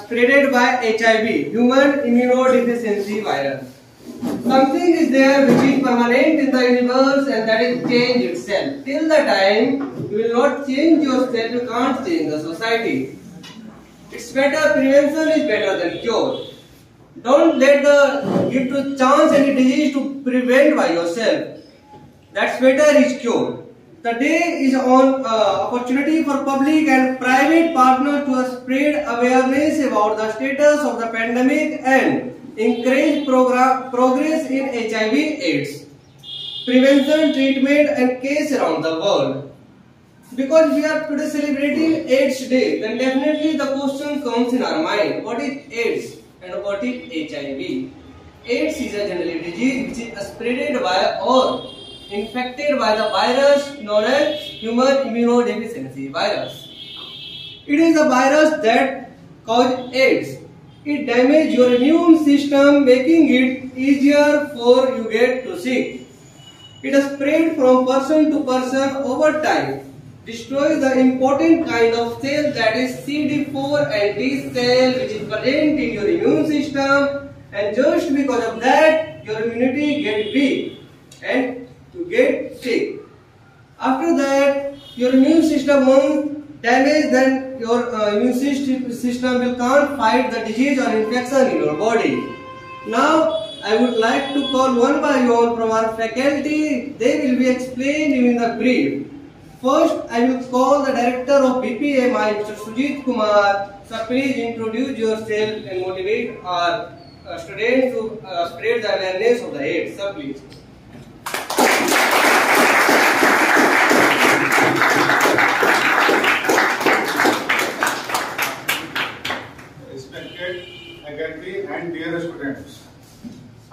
Spreaded by HIV, human immunodeficiency virus. Something is there which is permanent in the universe and that is change itself. Till the time you will not change yourself, you can't change the society. It's better, prevention is better than cure. Don't give to chance any disease to prevent by yourself. That's better is cure. The day is on opportunity for public and private partners to spread awareness about the status of the pandemic and encourage progress in HIV/AIDS, prevention, treatment and case around the world. Because we are today celebrating AIDS Day, then definitely the question comes in our mind: what is AIDS and what is HIV? AIDS is a general disease which is spreaded by or infected by the virus known as human immunodeficiency virus. It is a virus that causes AIDS. It damages your immune system, making it easier for you get to sick. It is spread from person to person over time, destroys the important kind of cell that is CD4 and T cell which is present in your immune system, and just because of that your immunity gets weak and you get sick. After that, your immune system once damaged, then your immune system will can't fight the disease or infection in your body. Now, I would like to call one by one from our faculty. They will be explained in the brief. First, I will call the director of BPMI, Mr. Sujit Kumar. Sir, please introduce yourself and motivate our students to spread the awareness of the AIDS. Sir, please. And dear students,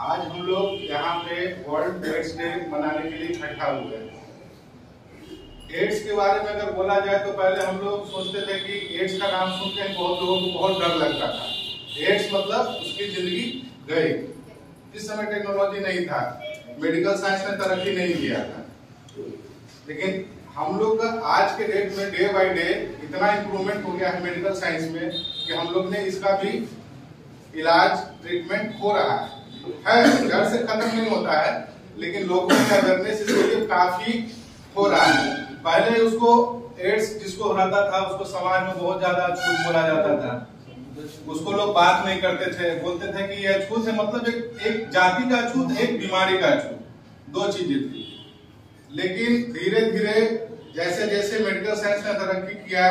आज हम लोग यहाँ पे world ads day मनाने के लिए इकट्ठा हुए हैं। एड्स के बारे में अगर बोला जाए तो पहले हम लोग सोचते थे कि एड्स का नाम सुनते हैं बहुत लोगों को बहुत डर लगता था। एड्स मतलब उसकी जिंदगी गई। इस समय टेक्नोलॉजी नहीं था, मेडिकल साइंस ने तरक्की नहीं किया था, लेकिन हम लोग का आज के डेट में डे बाय डे इतना इम्प्रूवमेंट हो गया है मेडिकल साइंस में कि हम लोग ने इसका भी इलाज ट्रीटमेंट हो रहा है। जड़ से खत्म नहीं होता है, लेकिन लोगों की अवेयरनेस इसके लिए काफी हो रहा है। पहले उसको एड्स जिसको रहता था उसको समाज में बहुत ज्यादा अछूत बोला जाता था, उसको लोग बात नहीं करते थे, बोलते थे कि ये अछूत है, मतलब एक जाति का अछूत, एक बीमारी का अछूत, दो चीजें थी। लेकिन धीरे धीरे जैसे जैसे मेडिकल साइंस ने तरक्की किया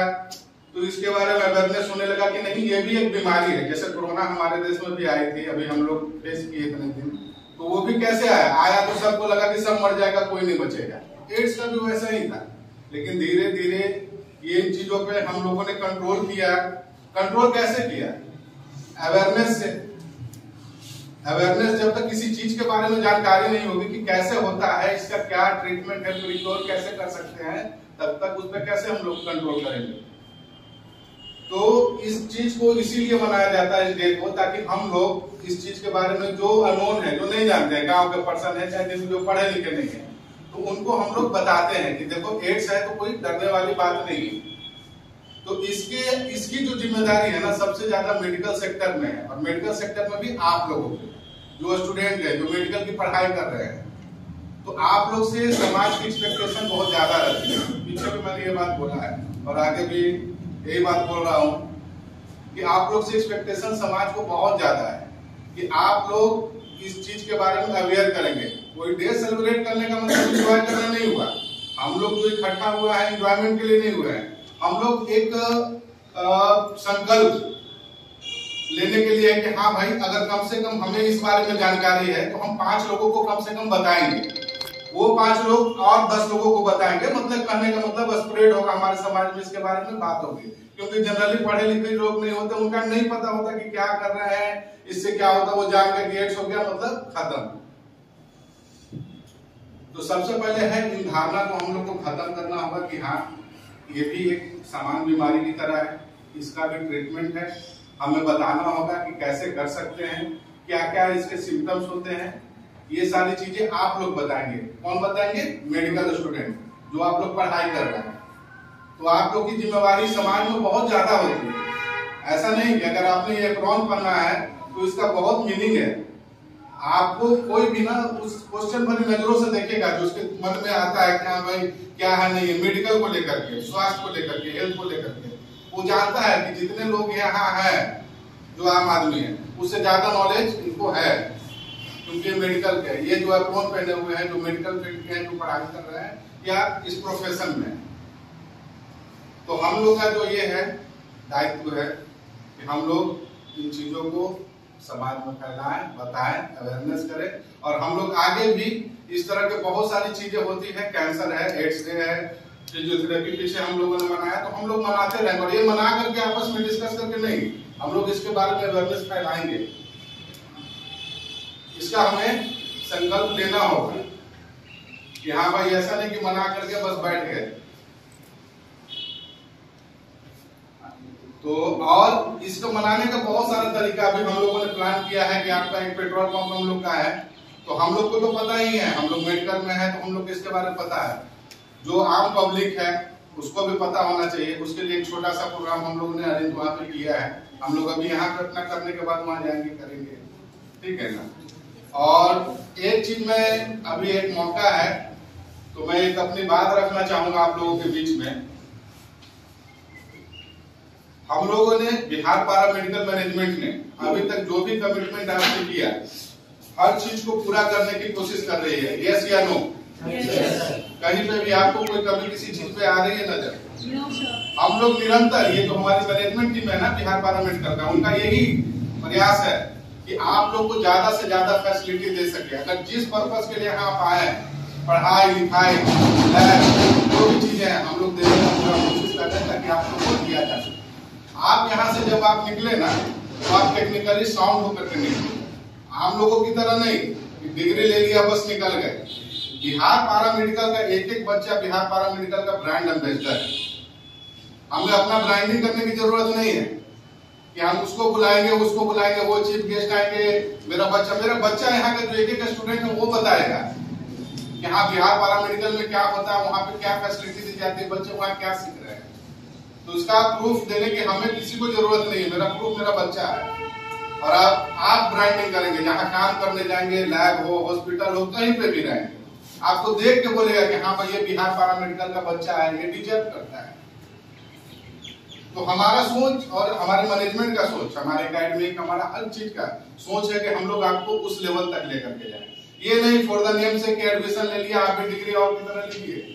तो इसके बारे में अवेयरनेस होने लगा कि नहीं, ये भी एक बीमारी है। जैसे कोरोना हमारे देश में भी आई थी, अभी हम लोग फेस किए इतने दिन, तो वो भी कैसे आया तो सबको लगा कि सब मर जाएगा, कोई नहीं बचेगा। एड्स का भी वैसा ही था, लेकिन धीरे धीरे ये इन चीजों पे हम लोगों ने कंट्रोल किया। कंट्रोल कैसे किया? अवेयरनेस से। अवेयरनेस, जब तक किसी चीज के बारे में जानकारी नहीं होगी कि कैसे होता है, इसका क्या ट्रीटमेंट है, रिकवर कैसे कर सकते हैं, तब तक उस पर कैसे हम लोग कंट्रोल करेंगे। तो इस चीज को इसीलिए मनाया जाता है इस डे को, ताकि हम लोग इस चीज के बारे में जो अननोन है, जो नहीं जानते हैं, गांव के पर्सन है चाहे जो पढ़े लिखे नहीं है, तो उनको हम लोग बताते हैं कि देखो एड्स है तो कोई डरने वाली बात नहीं है। तो इसकी जो जिम्मेदारी है ना, सबसे ज्यादा मेडिकल सेक्टर में है, और मेडिकल सेक्टर में भी आप लोगों की जो स्टूडेंट है, जो मेडिकल की पढ़ाई कर रहे हैं, तो आप लोग से समाज की एक्सपेक्टेशन बहुत ज्यादा रहती है। पीछे भी मैंने ये बात बोला है और आगे भी यही बात बोल रहा हूँ कि आप लोग से एक्सपेक्टेशन समाज को बहुत ज्यादा है कि आप लोग इस चीज के बारे में अवेयर करेंगे। कोई डे सेलिब्रेट करने का मतलब एंजॉय करना नहीं हुआ। हम लोग जो इकट्ठा हुआ है एंजॉयमेंट के लिए नहीं हुए हैं, हम लोग एक संकल्प लेने के लिए है कि हाँ भाई, अगर कम से कम हमें इस बारे में जानकारी है तो हम 5 लोगों को कम से कम बताएंगे, वो 5 लोग और 10 लोगों को बताएंगे। मतलब कहने का मतलब स्प्रेड होगा, हमारे समाज में इसके बारे में बात होगी। क्योंकि जनरली पढ़े लिखे लोग नहीं होते, उनका नहीं पता होता कि क्या कर रहे हैं, इससे क्या होता, वो जान के एड्स हो गया मतलब खत्म। तो सबसे पहले है इन धारणा को हम लोग को खत्म करना होगा कि हाँ ये भी एक सामान्य बीमारी की तरह है, इसका भी ट्रीटमेंट है। हमें बताना होगा कि कैसे कर सकते हैं, क्या क्या इसके सिम्टम्स होते हैं, ये सारी चीजें आप लोग बताएंगे। कौन बताएंगे? मेडिकल स्टूडेंट जो आप लोग पढ़ाई कर रहे हैं। तो आप लोग की जिम्मेवारी समाज में बहुत ज्यादा होती है। ऐसा नहीं कि अगर आपने ये एप्रॉन पढ़ना है तो इसका बहुत मीनिंग है। आपको कोई भी ना उस क्वेश्चन भरी नजरों से देखेगा जो उसके मन में आता है कि हाँ भाई क्या है नहीं है, मेडिकल को लेकर के, स्वास्थ्य को लेकर के, हेल्थ को लेकर के। वो जानता है कि जितने लोग यहाँ है जो आम आदमी है उससे ज्यादा नॉलेज इनको है, क्योंकि मेडिकल के ये जो एप्रॉन पहने हुए हैं, जो मेडिकल फील्ड के हैं, जो पढ़ाई कर रहे हैं या इस प्रोफेशन में। तो हम लोग का जो ये है दायित्व है कि हम लोग इन चीजों को समाज में फैलाएं, बताएं, अवेयरनेस करें। और हम लोग आगे भी इस तरह के बहुत सारी चीजें होती है, कैंसर है, एड्स है, फिजियोथेरेपी पीछे हम लोगों ने मनाया, तो हम लोग मनाते रहेंगे। और ये मना करके आपस में डिस्कस करके नहीं, हम लोग इसके बारे में अवेयरनेस फैलाएंगे। इसका हमें संकल्प लेना होगा कि हाँ भाई ऐसा नहीं कि मना करके बस बैठ गए। तो और इसको मनाने का बहुत सारा तरीका अभी हम लोगों ने प्लान किया है कि आपका एक पेट्रोल पंप हम लोग का है, तो हम लोग को तो पता ही है, हम लोग मेडिकल में है तो हम लोग इसके बारे में पता है। जो आम पब्लिक है उसको भी पता होना चाहिए। उसके लिए एक छोटा सा प्रोग्राम हम लोगों ने अरेंज वहां पे किया है। हम लोग अभी यहाँ पे अपना करने के बाद वहां जाएंगे, करेंगे, ठीक है ना। और एक चीज में अभी एक मौका है तो मैं एक अपनी बात रखना चाहूंगा आप लोगों के बीच में। हम लोगों ने बिहार पारा मेडिकल मैनेजमेंट ने अभी तक जो भी कमिटमेंट आपने किया हर चीज को पूरा करने की कोशिश कर रही है। यस या नो? कहीं पे भी आपको कोई कमी किसी चीज पे आ रही है नजर? हम लोग निरंतर, ये तो हमारी मैनेजमेंट टीम है ना बिहार पारा मेडिकल का, उनका यही प्रयास है कि आप लोग को ज्यादा से ज्यादा फैसिलिटी दे सके। अगर जिस पर्पज के लिए यहाँ आप आए, पढ़ाई लिखाई जो भी चीजें हैं हम लोग देने का पूरा कोशिश कर रहे हैं ताकि आप लोग को दिया जा सके। आप यहाँ से जब आप निकले ना तो आप टेक्निकली साउंड होकर के निकले, आम लोगों की तरह नहीं डिग्री ले लिया बस निकल गए। बिहार पारा मेडिकल का एक एक बच्चा बिहार पारा मेडिकल का ब्रांड एम्बेसडर है। हमें अपना ब्रांडिंग करने की जरूरत नहीं है कि हम उसको बुलाएंगे, वो चीफ गेस्ट आएंगे, मेरा बच्चा यहाँ के जो एक एक स्टूडेंट है वो बताएगा कि हाँ बिहार पारा मेडिकल में क्या होता है, वहाँ पे क्या फैसिलिटी दी जाती है, बच्चे वहाँ क्या सीख रहे हैं। तो उसका प्रूफ देने की हमें किसी को जरूरत नहीं है। मेरा प्रूफ मेरा बच्चा है। और आप ब्रांडिंग करेंगे, जहाँ काम करने जाएंगे, लैब हो, हॉस्पिटल हो, कहीं पे भी रहेंगे, आपको देख के बोलेगा कि हाँ भाई ये बिहार पारा मेडिकल का बच्चा है, ये डिजर्व करता है। तो हमारा सोच और हमारे मैनेजमेंट का सोच, हमारे एकेडमिक, हमारा हर चीज का सोच है कि हम लोग आपको उस लेवल तक लेकर के जाए। ये नहीं फॉर द नेम से कि एडमिशन ले लिया, आप भी डिग्री और की तरह लीजिए।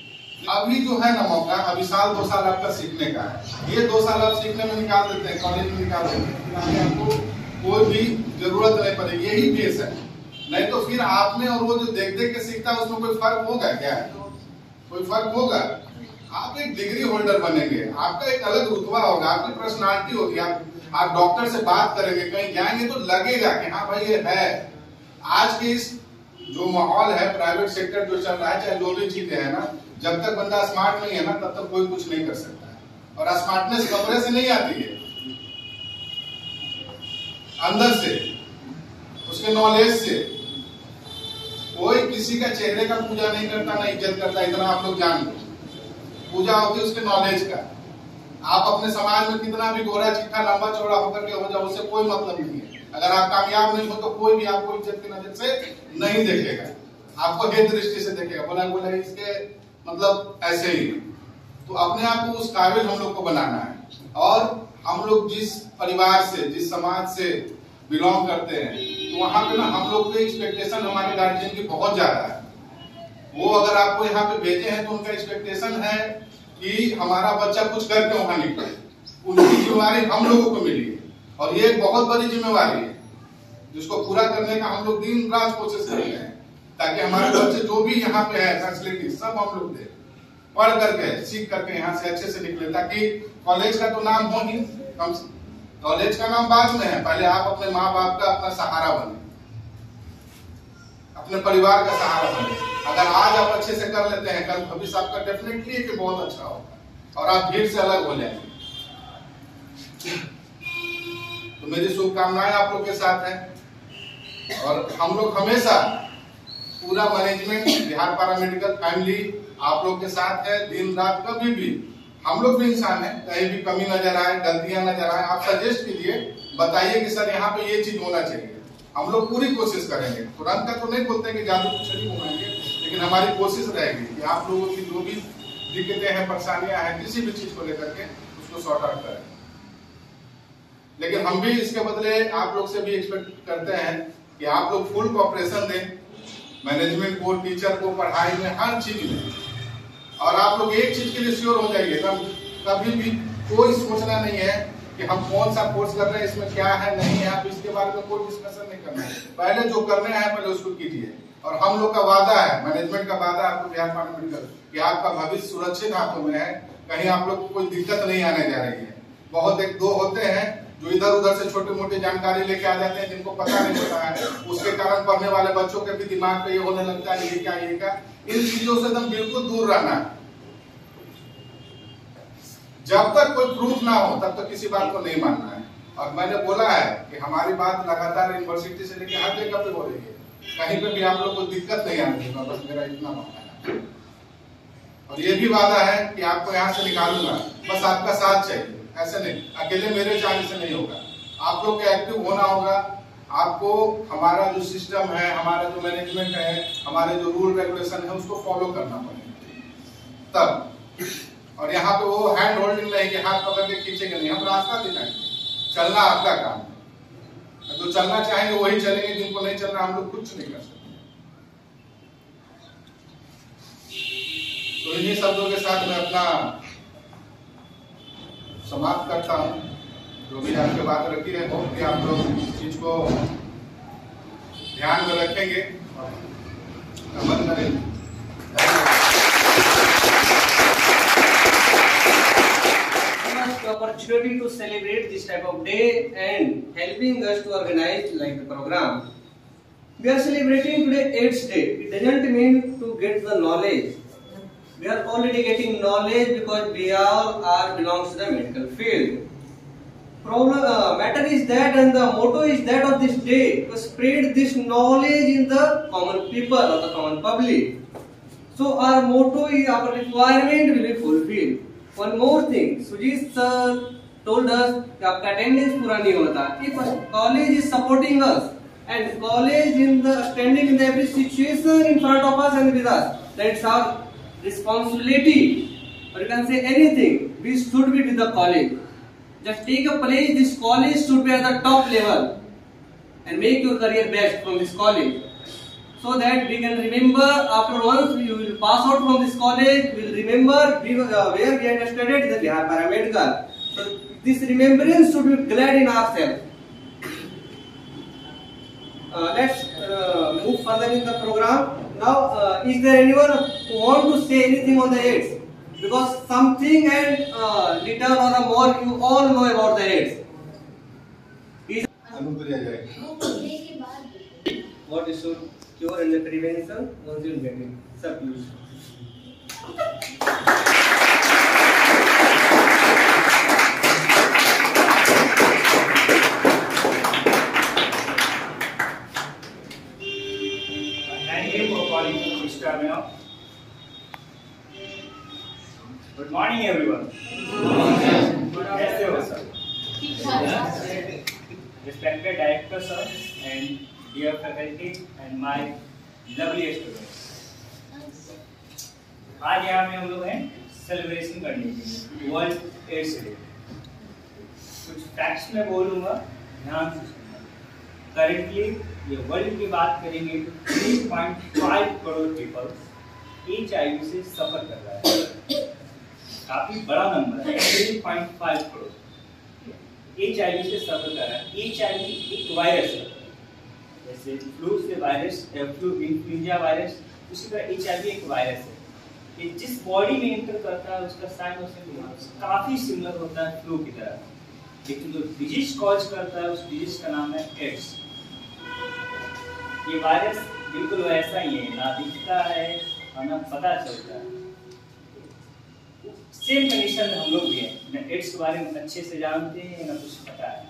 अभी जो है ना मौका, अभी साल 2 साल आपका सीखने का है। ये 2 साल आप सीखने में निकाल देते हैं, कॉलेज में निकाल देते हैं, आपको कोई भी जरूरत नहीं पड़ेगी। यही बेस है। नहीं तो फिर आप में और वो जो देख देख के सीखता है उसमें कोई फर्क होगा क्या? कोई फर्क होगा? आप एक डिग्री होल्डर बनेंगे, आपका एक अलग रुतबा होगा, आपकी पर्सनालिटी होगी। आप डॉक्टर से बात करेंगे, कहीं जाएंगे तो लगेगा कि हाँ भाई ये है। आज के इस जो माहौल है, प्राइवेट सेक्टर जो चल रहा है, चाहे जो भी चीजें है ना, जब तक बंदा स्मार्ट नहीं है ना तब तक कोई कुछ नहीं कर सकता है। और स्मार्टनेस कपड़े से नहीं आती है, अंदर से, उसके नॉलेज से। कोई किसी का चेहरे का पूजा नहीं करता, ना इज्जत करता, इतना आप लोग जान लो। पूजा होती है उसके नॉलेज का। आप अपने समाज में कितना भी गोरा चिट्ठा लंबा चौड़ा होकर के हो जाओ, उससे कोई मतलब नहीं है। अगर आप कामयाब नहीं हो तो कोई भी आपको इज्जत की नजर से नहीं देखेगा, आपको हेय दृष्टि से देखेगा, बोला इसके मतलब ऐसे ही। तो अपने आप को उस काबिल हम लोग को बनाना है। और हम लोग जिस परिवार से, जिस समाज से बिलोंग करते हैं, तो वहां पे ना हम लोग की एक्सपेक्टेशन हमारे गार्जियन की बहुत ज्यादा है। वो अगर आपको यहाँ पे भेजे हैं तो उनका एक्सपेक्टेशन है कि हमारा बच्चा कुछ करके वहां निकले। उनकी जिम्मेवारी हम लोगों को मिली है और ये एक बहुत बड़ी जिम्मेवारी है जिसको पूरा करने का हम लोग दिन रात कोशिश कर रहे हैं ताकि हमारे बच्चे जो भी यहाँ पे है फैसिलिटी सब हम लोग दें। पढ़ करके सीख करके यहाँ से अच्छे से निकले, ताकि कॉलेज का तो नाम हो ही, कॉलेज का नाम बाद में है, पहले आप अपने माँ बाप का अपना सहारा बने, अपने परिवार का सहारा बने। अगर आज आप अच्छे से कर लेते हैं, कल भविष्य आपका डेफिनेटली है कि बहुत अच्छा होगा और आप भीड़ से अलग हो जाएंगे। तो मेरी शुभकामनाएं आप लोग के साथ है और हम लोग हमेशा पूरा मैनेजमेंट बिहार पैरामेडिकल फैमिली आप लोग के साथ है, दिन रात कभी भी। हम लोग भी इंसान है, कहीं भी कमी नजर आए, गलतियां नजर आए, आप सजेस्ट कीजिए, बताइए कि सर यहाँ पे ये चीज होना चाहिए। हम लोग पूरी कोशिश करेंगे, तुरंत का तो नहीं बोलते कि जादू कुछ नहीं घुमाएंगे, लेकिन हमारी कोशिश रहेगी कि आप लोगों की जो भी दिक्कतें हैं, परेशानियां हैं, किसी भी चीज को लेकर के उसको सॉर्ट आउट करें। लेकिन हम भी इसके बदले आप लोग से भी एक्सपेक्ट करते हैं कि आप लोग फुल कोऑपरेशन दें मैनेजमेंट को, टीचर को, पढ़ाई में, हर चीज में। और आप लोग एक चीज के लिए श्योर हो जाइए, कभी भी कोई सोचना नहीं है कि हम कौन सा कोर्स कर रहे हैं, इसमें क्या है नहीं है, आप इसके बारे में कोई डिस्कशन नहीं करना है। पहले जो करना है पहले उसको कीजिए। और हम लोग का वादा है, मैनेजमेंट का वादा है आपको बिहार पैरामेडिकल कि आपका भविष्य सुरक्षित हाथों में है, कहीं आप लोग को कोई दिक्कत नहीं आने जा रही है। बहुत एक दो होते हैं जो इधर उधर से छोटी मोटी जानकारी लेके आ जाते हैं, जिनको पता नहीं होता है, उसके कारण पढ़ने वाले बच्चों के भी दिमाग पे ये होने लगता है ये क्या ये क्या। इन चीजों से एकदम बिल्कुल दूर रहना है। जब तक कोई प्रूफ ना हो तब तक किसी बात को नहीं मानना है। और मैंने बोला है कि हमारी बात लगातार यूनिवर्सिटी से लेकर हर जगह पे हो रही है, कहीं पे भी आप लोग को दिक्कत नहीं आने दूंगा, बस मेरा इतना वादा है। और ये भी वादा है कि आपको यहाँ से निकालूंगा, बस आपका साथ चाहिए। ऐसे नहीं, अकेले मेरे चाहने से नहीं होगा, आप लोग के एक्टिव होना होगा। आपको हमारा जो सिस्टम है, हमारा जो मैनेजमेंट है, हमारे जो रूल रेगुलेशन है, उसको फॉलो करना पड़ेगा तब। और यहाँ पे वो हैंड होल्डिंग नहीं कि हाथ पकड़ के खींचेंगे नहीं, हम रास्ता दिखाएंगे। चलना आपका काम है, जो चलना चाहेंगे वही चलेंगे, जिनको नहीं चलना हम लोग कुछ नहीं कर सकते। तो इन्हीं शब्दों के साथ मैं अपना समाप्त करता हूँ। जो भी आपके बात रखी है, होप कि आप लोग इस चीज को ध्यान में रखेंगे, अमल करेंगे। Opportunity to celebrate this type of day and helping us to organize like the program. We are celebrating today AIDS Day. It doesn't mean to get the knowledge. We are already getting knowledge because we all are belongs to the medical field. Matter is that, and the motto is that of this day, to spread this knowledge in the common people or the common public. So our motto is, our requirement will be fulfilled. One more thing, Sujit sir told us कि आपका attendance पूरा नहीं होता. If college is supporting us and college in the standing in the every situation in front of us and with us, that's our responsibility. Or you can say anything. We should be with the college. Just take a place. This college should be at the top level and make your career best from this college. So that we can remember after once we will pass out from this college, we will remember where we had studied the Bihar Paramedical. So this remembrance should be glad in ourselves. Let's move further in the program. Now, is there anyone who want to say anything on the AIDS? Because something and little or more you all know about the AIDS. What is should cure and the prevention once you get it. Sir, please. Thank you for calling Mr. Amir. Good morning, everyone. कैसे हो sir? Respected director sir and dear faculty and my lovely students. आज यहाँ में हम लोग हैं celebration करने के लिए वर्ल्ड एड्स डे। कुछ फैक्ट्स में बोलूँगा, ध्यान से सुनना। करेंटली ये वर्ल्ड की बात करेंगे तो 3.5 करोड़ पीपल HIV से सफर कर रहा है। काफी बड़ा नंबर है, 3.5 करोड़ HIV से सफर कर रहा है। HIV एक वायरस है, जैसे फ्लू से वायरस, फ्लू इन्फ्लुएंजा वायरस, उसी तरह HIV एक वायरस है। कि जिस बॉडी में एंटर करता है उसका साइन और सिम्टम्स काफी सिमिलर होता है फ्लू की तरह, लेकिन जो डिजीज कॉज करता है उस डिजीज का नाम है एड्स। ये वायरस बिल्कुल वैसा ही है, ना दिखता है और ना पता चलता है। सेम कंडीशन में हम लोग भी हैं, ना एड्स के बारे में अच्छे से जानते हैं ना कुछ पता है।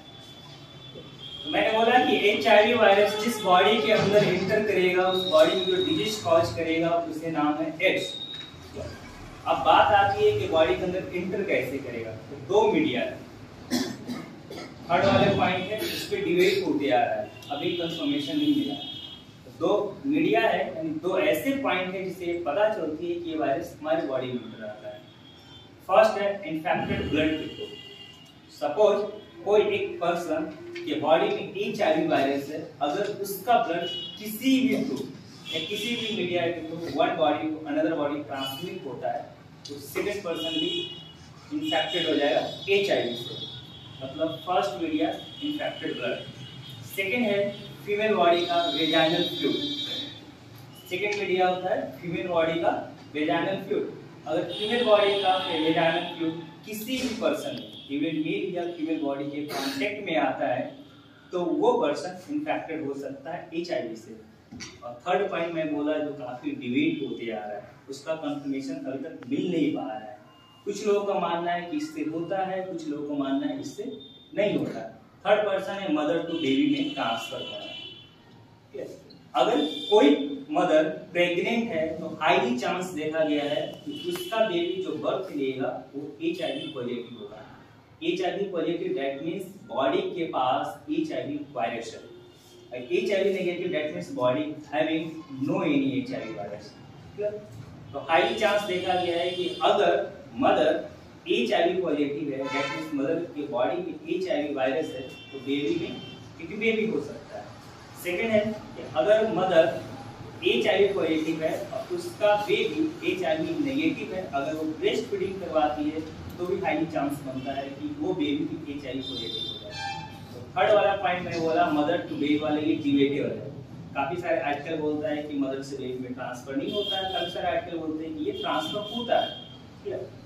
तो मैंने बोला कि HIV वायरस जिस बॉडी के अंदर एंटर करेगा उस बॉडी में जो डिजीज कॉज करेगा उसे नाम है एड्स। अब बात आती है कि बॉडी के अंदर एंटर कैसे करेगा, तो दो मीडिया है। थर्ड वाले पॉइंट है इस पे डिबेट होते आ रहा है, अभी कंफर्मेशन नहीं मिला। दो मीडिया है, यानी दो ऐसे पॉइंट है जिससे पता चलती है कि ये वायरस हमारी बॉडी में एंटर आता है। फर्स्ट है इन्फेक्टेड ब्लड के थ्रू। सपोज कोई एक पर्सन के बॉडी में HIV वायरस है, अगर उसका ब्लड किसी भी थ्रू या किसी भी मीडिया के थ्रू वन बॉडी को अनदर बॉडी ट्रांसमिट होता है तो सेकंड पर्सन भी इन्फेक्टेड हो जाएगा HIV से। मतलब first media infected blood, second है फीमेल बॉडी का वेजाइनल फ्लूइड। सेकंड मीडिया होता है फीमेल बॉडी का वेजाइनल फ्लूइड। अगर फीमेल बॉडी का वेजाइनल फ्लूइड किसी भी पर्सन इवन मेल या फीमेल बॉडी के कांटेक्ट में आता है तो वो पर्सन इन्फेक्टेड हो सकता है HIV से। और थर्ड पॉइंट मैं बोला जो काफी डिबेट होते आ रहा है, उसका कंफर्मेशन अभी तक मिल नहीं पा रहा है। कुछ लोगों का मानना है कि इससे होता है, कुछ लोगों का मानना है इससे नहीं होता। थर्ड पर्सन है मदर टू बेबी में ट्रांसफर करना है। अगर कोई मदर प्रेग्नेंट है तो हाईली चांस देखा गया है कि उसका बेबी जो बर्थ लेगा वो HIV पॉजिटिव होगा। HIV positive that means body के पास HIV वायरस है। HIV negative that means body having no any HIV virus. तो हाईली चांस देखा गया है कि अगर मदर HIV पॉजिटिव है दैट मींस मदर की बॉडी में HIV वायरस है तो बेबी में एक बेबी हो सकता है। सेकंड है कि अगर मदर HIV पॉजिटिव है और उसका बेबी HIV नेगेटिव है, अगर वो ब्रेस्ट फीडिंग करवाती है तो भी हाई चांस बनता है कि वो बेबी HIV पॉजिटिव हो जाए। तो थर्ड वाला पॉइंट मैं बोला मदर टू बेबी वाले ये डिबेटेबल है। काफी सारे आर्टिकल बोलता है कि मदर से बेबी में ट्रांसफर नहीं होता है, काफी सारे आर्टिकल बोलते हैं कि ये ट्रांसफर होता है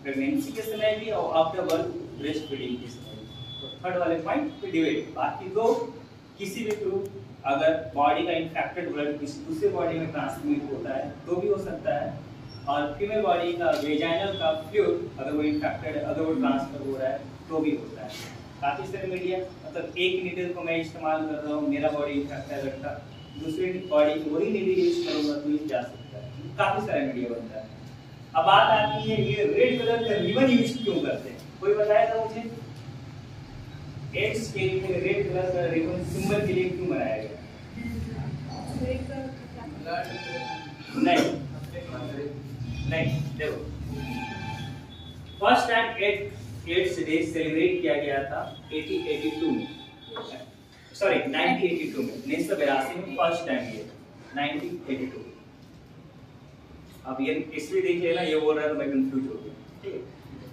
प्रेगनेंसी के समय भी और आफ्टर बर्थ ब्रेस्ट फीडिंग के समय भी। तो थर्ड वाले पॉइंट पे डिबेट। बाकी दो किसी भी थ्रू अगर बॉडी का इन्फेक्टेड ब्लड किसी दूसरे बॉडी में ट्रांसमिट होता है तो भी हो सकता है, और फीमेल बॉडी का वेजाइनल का फ्लूइड अगर वो इन्फेक्टेड है, अगर वो ट्रांसफर हो रहा है तो भी होता है। काफी सारे मीडिया, मतलब एक नीडल को मैं इस्तेमाल कर रहा हूँ, मेरा बॉडी इन्फेक्टेड लगता, दूसरे बॉडी की वही नीडल यूज करूंगा तो ये जा सकता है। काफी सारे मीडिया बनता है। अब बात आती है ये रेड कलर का रिबन यूज क्यों करते हैं, कोई बताएगा मुझे? एड्स के लिए रेड कलर का रिबन सिंबल के लिए क्यों बनाया गया? नहीं, देखो first time AIDS day celebrate किया गया था 1982 में, 1982 में फर्स्ट टाइम ये 1982। अब ये इसलिए देख लेना, ये बोल रहा है तो मैं कंफ्यूज हो गया, ठीक है।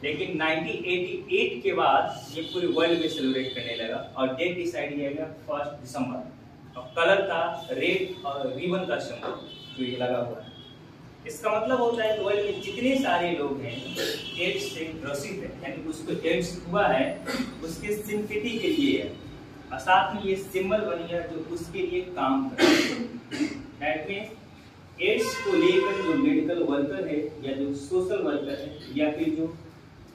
लेकिन 1988 के बाद ये पूरे वर्ल्ड में सेलिब्रेट करने लगा और डेट डिसाइड किया गया 1 दिसंबर। और कलर था रेड और रिबन का सिंबल जो ये लगा हुआ है। इसका मतलब होता है कि वर्ल्ड में जितने सारे लोग हैं एड्स से ग्रसित है, यानी उसको एड्स हुआ है, उसके सिंपैथी के लिए है और साथ में ये सिंबल बन गया जो उसके लिए काम कर रहा है। एड्स को लेकर जो मेडिकल वर्कर है या जो सोशल वर्कर है या फिर जो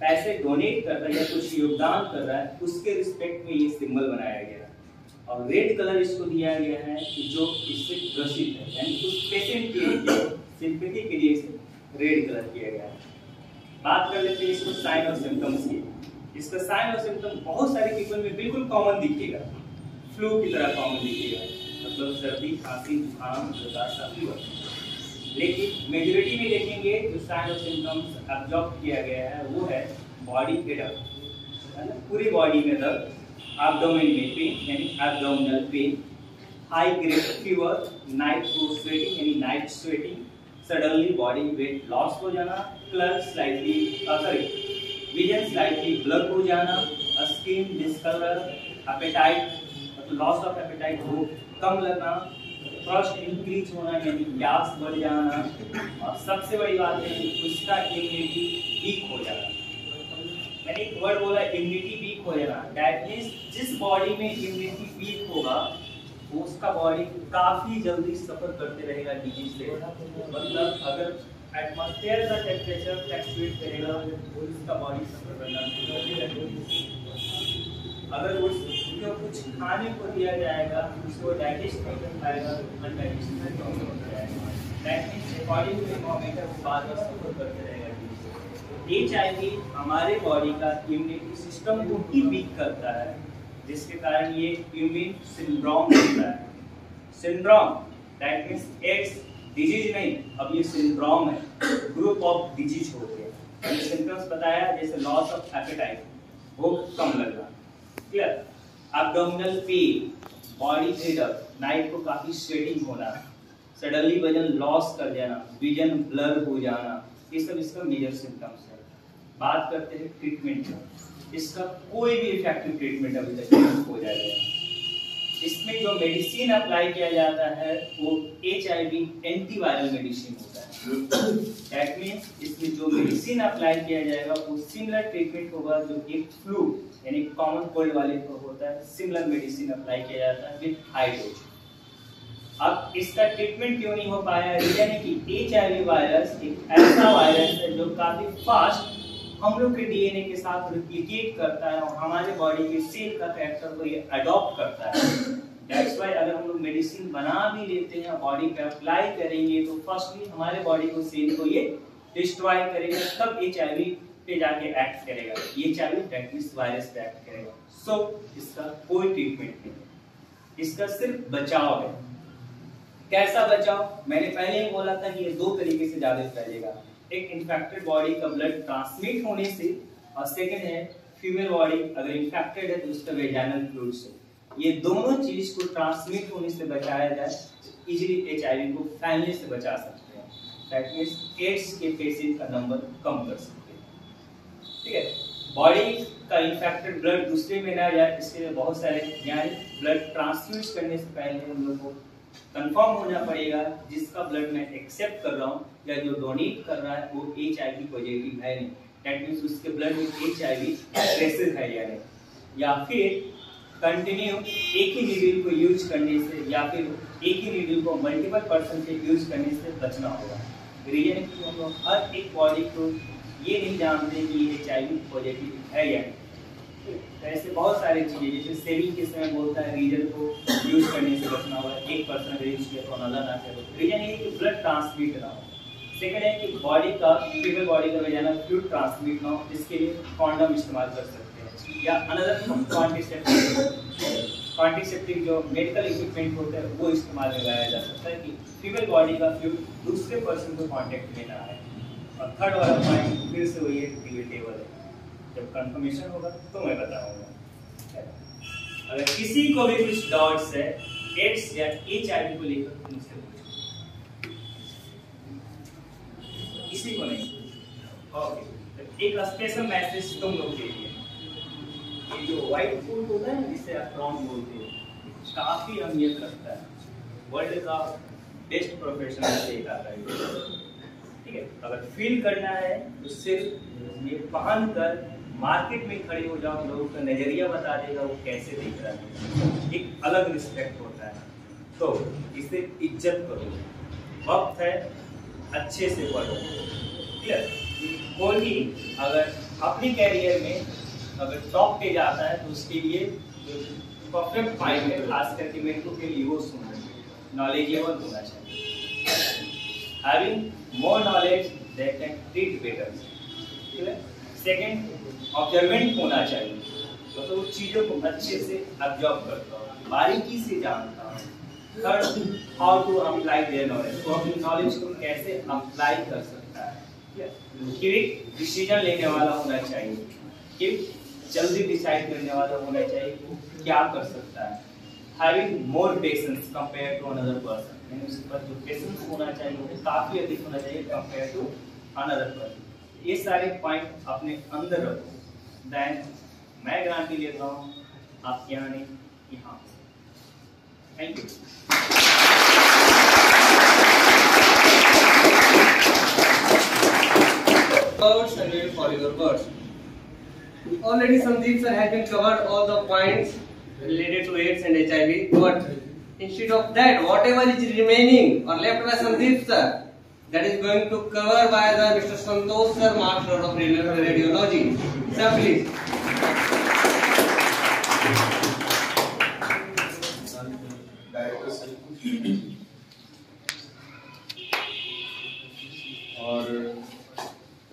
पैसे डोनेट कर रहा है या कुछ योगदान कर रहा है उसके रिस्पेक्ट में ये सिंबल बनाया गया और रेड कलर इसको दिया गया है कि जो इससे ग्रसित है, यानी उस पेशेंट के लिए सिंपैथी के लिए इसे रेड कलर किया गया है। बात कर लेते हैं इसको साइन और सिम्टम्स की। इसका साइन और सिम्टम बहुत सारे पीपल में बिल्कुल कॉमन दिखेगा, फ्लू की तरह कॉमन दिखेगा, मतलब सर्दी, खांसी, जुकाम, खांसी, फीवर। लेकिन मेजॉरिटी में देखेंगे जो साइन और सिम्टम्स ऑब्जर्व किया गया है वो है बॉडी के दर्द, है ना, पूरी बॉडी में दर्द, एब्डोमेन में पेन यानी abdominal pain, high grade fever, night sweating यानी night sweating, suddenly body weight loss हो जाना, colour slightly vision slightly blur हो जाना, स्किन डिसकलर, एपेटाइट मतलब लॉस ऑफ एपेटाइट हो कम लगना, थ्रस्ट इंक्रीज होना यानी गैस बढ़ जाना, और सबसे बड़ी बात है कि उसका इम्यूनिटी वीक हो जाना। मैंने एक वर्ड बोला इम्यूनिटी वीक हो जाना, दैट मींस जिस बॉडी में इम्यूनिटी वीक होगा उसका बॉडी काफी जल्दी सफर करते रहेगा डिजीज से। मतलब अगर एटमॉस्फेयर का टेम्परेचर फ्लक्चुएट करेगा तो उसका बॉडी सफर करना शुरू कर देगा। अगर उसको कुछ खाने को दिया जाएगा उसको डाइजेस्ट नहीं कर पाएगा, अनडाइजेस्टेड प्रॉब्लम हो जाएगा। That means according to thermometer वो बार बार सफर करते रहेगा। एचआईवी हमारे बॉडी का इम्यूनिटी सिस्टम को ही वीक करता है, जिसके कारण ये इम्यून सिंड्रोम होता है। Syndrome that means AIDS disease नहीं, अब ये सिंड्रोम है, ग्रुप ऑफ डिजीज होते हैं। ये सिम्टम्स बताया जैसे लॉस ऑफ एपेटाइट, भूख कम लगना, clear, abdominal pain, body headache, night को काफी स्वेटिंग होना, सडनली वजन लॉस कर जाना, विजन ब्लर हो जाना, ये सब इसका मेजर सिम्टम्स है। बात करते हैं ट्रीटमेंट का। इसका कोई भी इफेक्टिव ट्रीटमेंट अभी तक हो जाएगा। इसमें जो मेडिसिन अप्लाई किया जाता है वो एचआईवी एंटीवायरल मेडिसिन होता है। दैट मींस इसमें जो मेडिसिन अप्लाई किया जाएगा वो सिमिलर ट्रीटमेंट होगा जो एक फ्लू यानी कॉमन कोल्ड वाले को होता है, सिमिलर मेडिसिन अप्लाई किया जाता है विद हाई डोज। अब इसका ट्रीटमेंट क्यों नहीं हो पाया? रीजन है कि एचआईवी वायरस एक ऐसा वायरस है जो काफी फास्ट हम लोग के डीएनए के साथ रिप्लिकेट करता है और हमारे बॉडी के सेल का कैरेक्टर को ये अडॉप्ट करता है। दैट्स व्हाई अगर हम लोग मेडिसिन बना भी लेते हैं बॉडी पे अप्लाई करेंगे तो फर्स्टली हमारे बॉडी को सेल को ये डिस्ट्रॉय करेगा, तब एचआईवी पे जाके एक्ट करेगा। ये एचआईवी दैट मींस वायरस पे एक्ट करेगा। सो इसका कोई ट्रीटमेंट नहीं, इसका सिर्फ बचाव है। कैसा बचाव? मैंने पहले ही बोला था कि ये दो तरीके से ज्यादा फैलेगा। एक इन्फेक्टेड बॉडी का ब्लड ट्रांसमिट होने से, और सेकंड है फीमेल बॉडी अगर इन्फेक्टेड है तो उसका वेजाइनल फ्लूइड से। ये दोनों चीज को ट्रांसमिट होने से बचाया जाए, इजीली एचआईवी को फैलने से बचा सकते हैं। दैट मींस एड्स के पेशेंट का नंबर कम कर सकते हैं। ठीक है, बॉडी का इन्फेक्टेड ब्लड दूसरे में ना जाए इसके लिए बहुत सारे यानी ब्लड ट्रांसफ्यूज करने से पहले हम लोग को कंफर्म होना पड़ेगा जिसका ब्लड मैं एक्सेप्ट कर रहा हूँ या जो डोनेट कर रहा है वो एचआईवी पॉजिटिव है नहीं, दैट मींस उसके ब्लड में एचआईवी ट्रेसेस है या नहीं, या फिर कंटिन्यू एक ही नीडल को यूज करने से या फिर एक ही नीडल को मल्टीपल पर्सन से यूज करने से बचना होगा। रीजन है कि हम लोग हर एक बॉडी को ये नहीं जानते कि एचआईवी पॉजिटिव है या नहीं। तो ऐसे बहुत सारी चीजें जैसे सेविंग के समय बोलता है रीजन को यूज करने से बचना होगा, एक पर्सन अगर यूज किया तो अनदर ना करे। रीजन ये कि ब्लड ट्रांसमिट ना हो। सेकंड है कि बॉडी का फीमेल बॉडी का वेजाइनल फ्लूइड ट्रांसमिट ना हो, इसके लिए कॉन्डम इस्तेमाल कर सकते हैं या अनदर कॉन्ट्रासेप्टिव जो मेडिकल इक्विपमेंट होते हैं वो इस्तेमाल में लाया जा सकता है कि फीमेल बॉडी का फ्लूइड दूसरे पर्सन को कांटेक्ट में ना आए। और थर्ड वाला पॉइंट फिर से वही डिबेटेबल है, जब कंफर्मेशन होगा तो मैं बताऊंगा। अगर किसी को भी कुछ डाउट्स है एड्स या एचआईवी को लेकर मुझसे पूछो, किसी को नहीं। ओके, एक स्पेशल मैसेज तुम लोग के लिए, ये जो व्हाइट फूड होता है जिसे आप प्रॉन बोलते हैं, काफी अहमियत रखता है। वर्ल्ड का बेस्ट प्रोफेशनल से एक आता है। ठीक है, अगर फील करना है तो सिर्फ ये पहन कर मार्केट में खड़े हो जाओ, लोगों का नजरिया बता देगा वो कैसे दिख रहा है, एक अलग रिस्पेक्ट होता है। तो इसे इज्जत करो, वक्त है अच्छे से पढ़ो। क्लियर? कोई भी अगर अपनी कैरियर में अगर टॉप पे जाता है तो उसके लिए परफेक्ट माइंड है, खास करके मेरे के लिए वो सुनना नॉलेजेबल होना चाहिए। Having more knowledge they can treat better. Second, observant होना चाहिए, तो उस चीजों को अच्छे से ऑब्जर्व करता हूँ, बारीकी से जानता हूँ। Third, how to apply their knowledge, तो अपनी नॉलेज को कैसे अप्लाई कर सकता है। क्विक डिसीजन लेने वाला होना चाहिए, क्विक जल्दी डिसाइड करने वाला होना चाहिए वो क्या कर सकता है। Having more patience compare to another person, यानी उसके पास जो पेशेंस होना चाहिए वो काफी अधिक होना चाहिए कंपेयर टू अनदर पर्सन। ये सारे पॉइंट अपने अंदर रखो, देन मैं गारंटी लेता हूँ आप यहाँ नहीं यहाँ। Thank you. for your words. Already Sandeep sir has been covered all the points related to AIDS and HIV, but instead of that, whatever is remaining or left by Sandeep sir, that is going to cover by the Mr. Santosh sir, Master of Radiology. Sir, please. Director sir और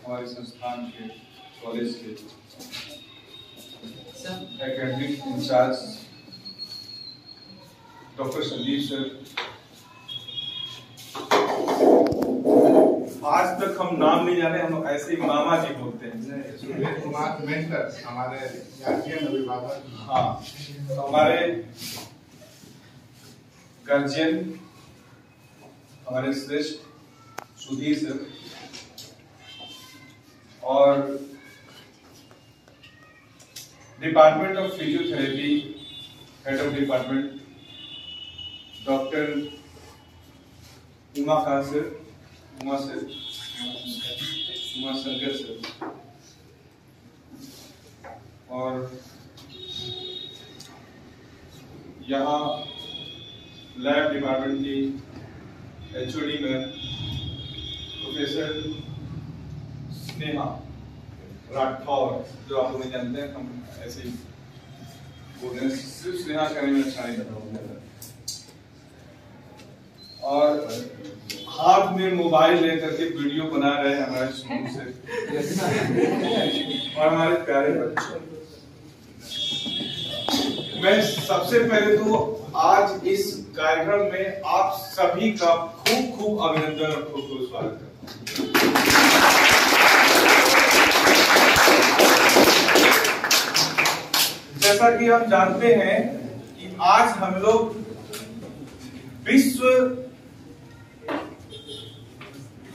हमारे संस्थान के college के academic incharge doctor Sandeep sir, आज तक हम नाम नहीं जाने, हम ऐसे ही मामा जी बोलते हैं। सुरेश कुमार मेंटर हमारे गार्जियन अभिभावक। हाँ, हमारे गार्जियन हमारे श्रेष्ठ सुधीर सर और department of physiotherapy head of department doctor Uma Shankar sir और यहाँ लैब डिपार्टमेंट की एचओडी में प्रोफेसर स्नेहा राठौर, जो आप लोग जानते हैं, हम ऐसे ही बोल रहे हैं, सिर्फ स्नेहा करने में अच्छा नहीं लगा। और हाथ में मोबाइल लेकर के वीडियो बना रहे हैं हमारे स्कूल से और हमारे प्यारे बच्चों। मैं सबसे पहले तो आज इस कार्यक्रम में आप सभी का खूब खूब अभिनंदन और खूब खूब स्वागत करता हूं। जैसा कि हम जानते हैं कि आज हम लोग विश्व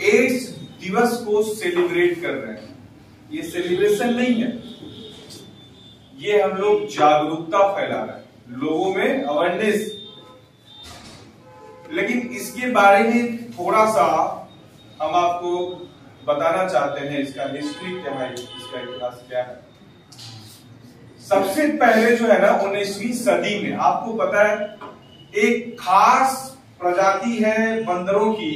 एड्स दिवस को सेलिब्रेट कर रहे हैं। ये सेलिब्रेशन नहीं है, ये हम लोग जागरूकता फैला रहे हैं, लोगों में अवेयरनेस। लेकिन इसके बारे में थोड़ा सा हम आपको बताना चाहते हैं, इसका हिस्ट्री क्या है, इसका इतिहास क्या है। सबसे पहले जो है ना 19वीं सदी में, आपको पता है एक खास प्रजाति है बंदरों की,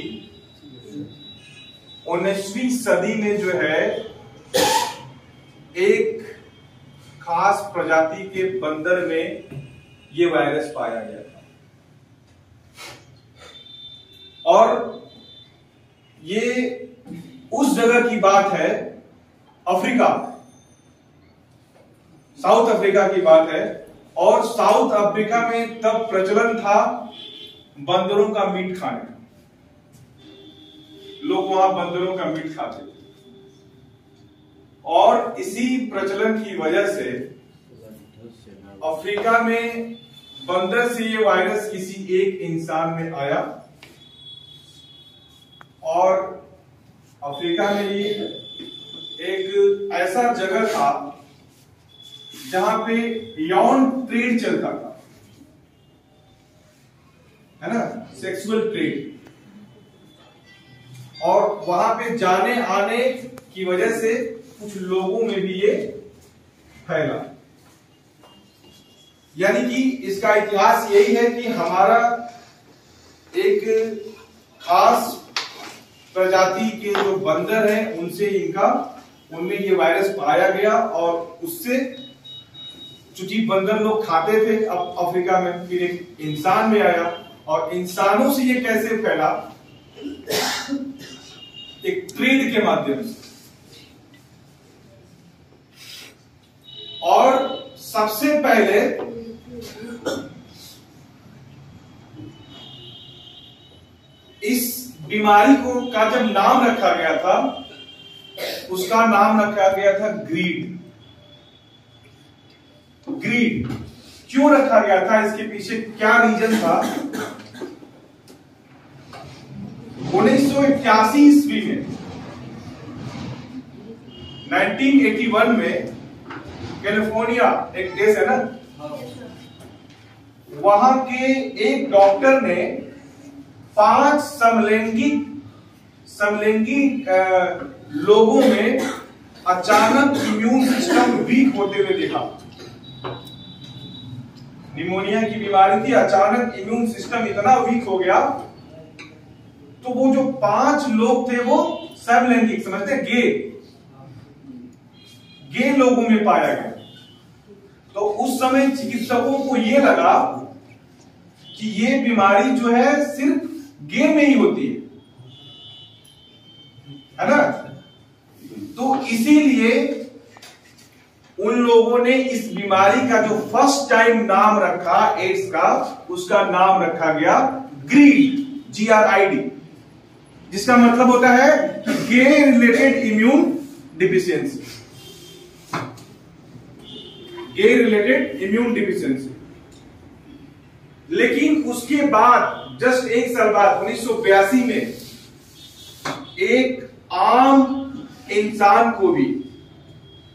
19वीं सदी में जो है एक खास प्रजाति के बंदर में ये वायरस पाया गया था और ये उस जगह की बात है, अफ्रीका, साउथ अफ्रीका की बात है। और साउथ अफ्रीका में तब प्रचलन था बंदरों का मीट खाने का, लोग वहां बंदरों का मीट खाते थे। और इसी प्रचलन की वजह से अफ्रीका में बंदर से ये वायरस किसी एक इंसान में आया और अफ्रीका में ये एक ऐसा जगह था जहां पे यौन ट्रेड चलता था, है ना, सेक्सुअल ट्रेड। और वहां पे जाने आने की वजह से कुछ लोगों में भी ये फैला। यानी कि इसका इतिहास यही है कि हमारा एक खास प्रजाति के जो बंदर हैं उनमें ये वायरस पाया गया और उससे चूंकि बंदर लोग खाते थे अब अफ्रीका में, फिर एक इंसान में आया और इंसानों से ये कैसे फैला, एक ट्रेड के माध्यम से। और सबसे पहले इस बीमारी का जब नाम रखा गया था, उसका नाम रखा गया था ग्रीड। ग्रीड क्यों रखा गया था, इसके पीछे क्या रीजन था? 1981 ईस्वी में, 1981 में कैलिफोर्निया एक देश है ना, वहां के एक डॉक्टर ने 5 समलैंगिक लोगों में अचानक इम्यून सिस्टम वीक होते हुए देखा। निमोनिया की बीमारी थी, अचानक इम्यून सिस्टम इतना वीक हो गया, तो वो जो 5 लोग थे वो समलैंगिक, समझते गे लोगों में पाया गया। तो उस समय चिकित्सकों को ये लगा कि ये बीमारी जो है सिर्फ गे में ही होती है ना। तो इसीलिए उन लोगों ने इस बीमारी का जो फर्स्ट टाइम नाम रखा एड्स का, उसका नाम रखा गया ग्रीड, GRID, जिसका मतलब होता है गे रिलेटेड इम्यून डिफिशियंसी, गे रिलेटेड इम्यून डिफिशियंसी। लेकिन उसके बाद जस्ट 1 साल बाद 1982 में एक आम इंसान को भी,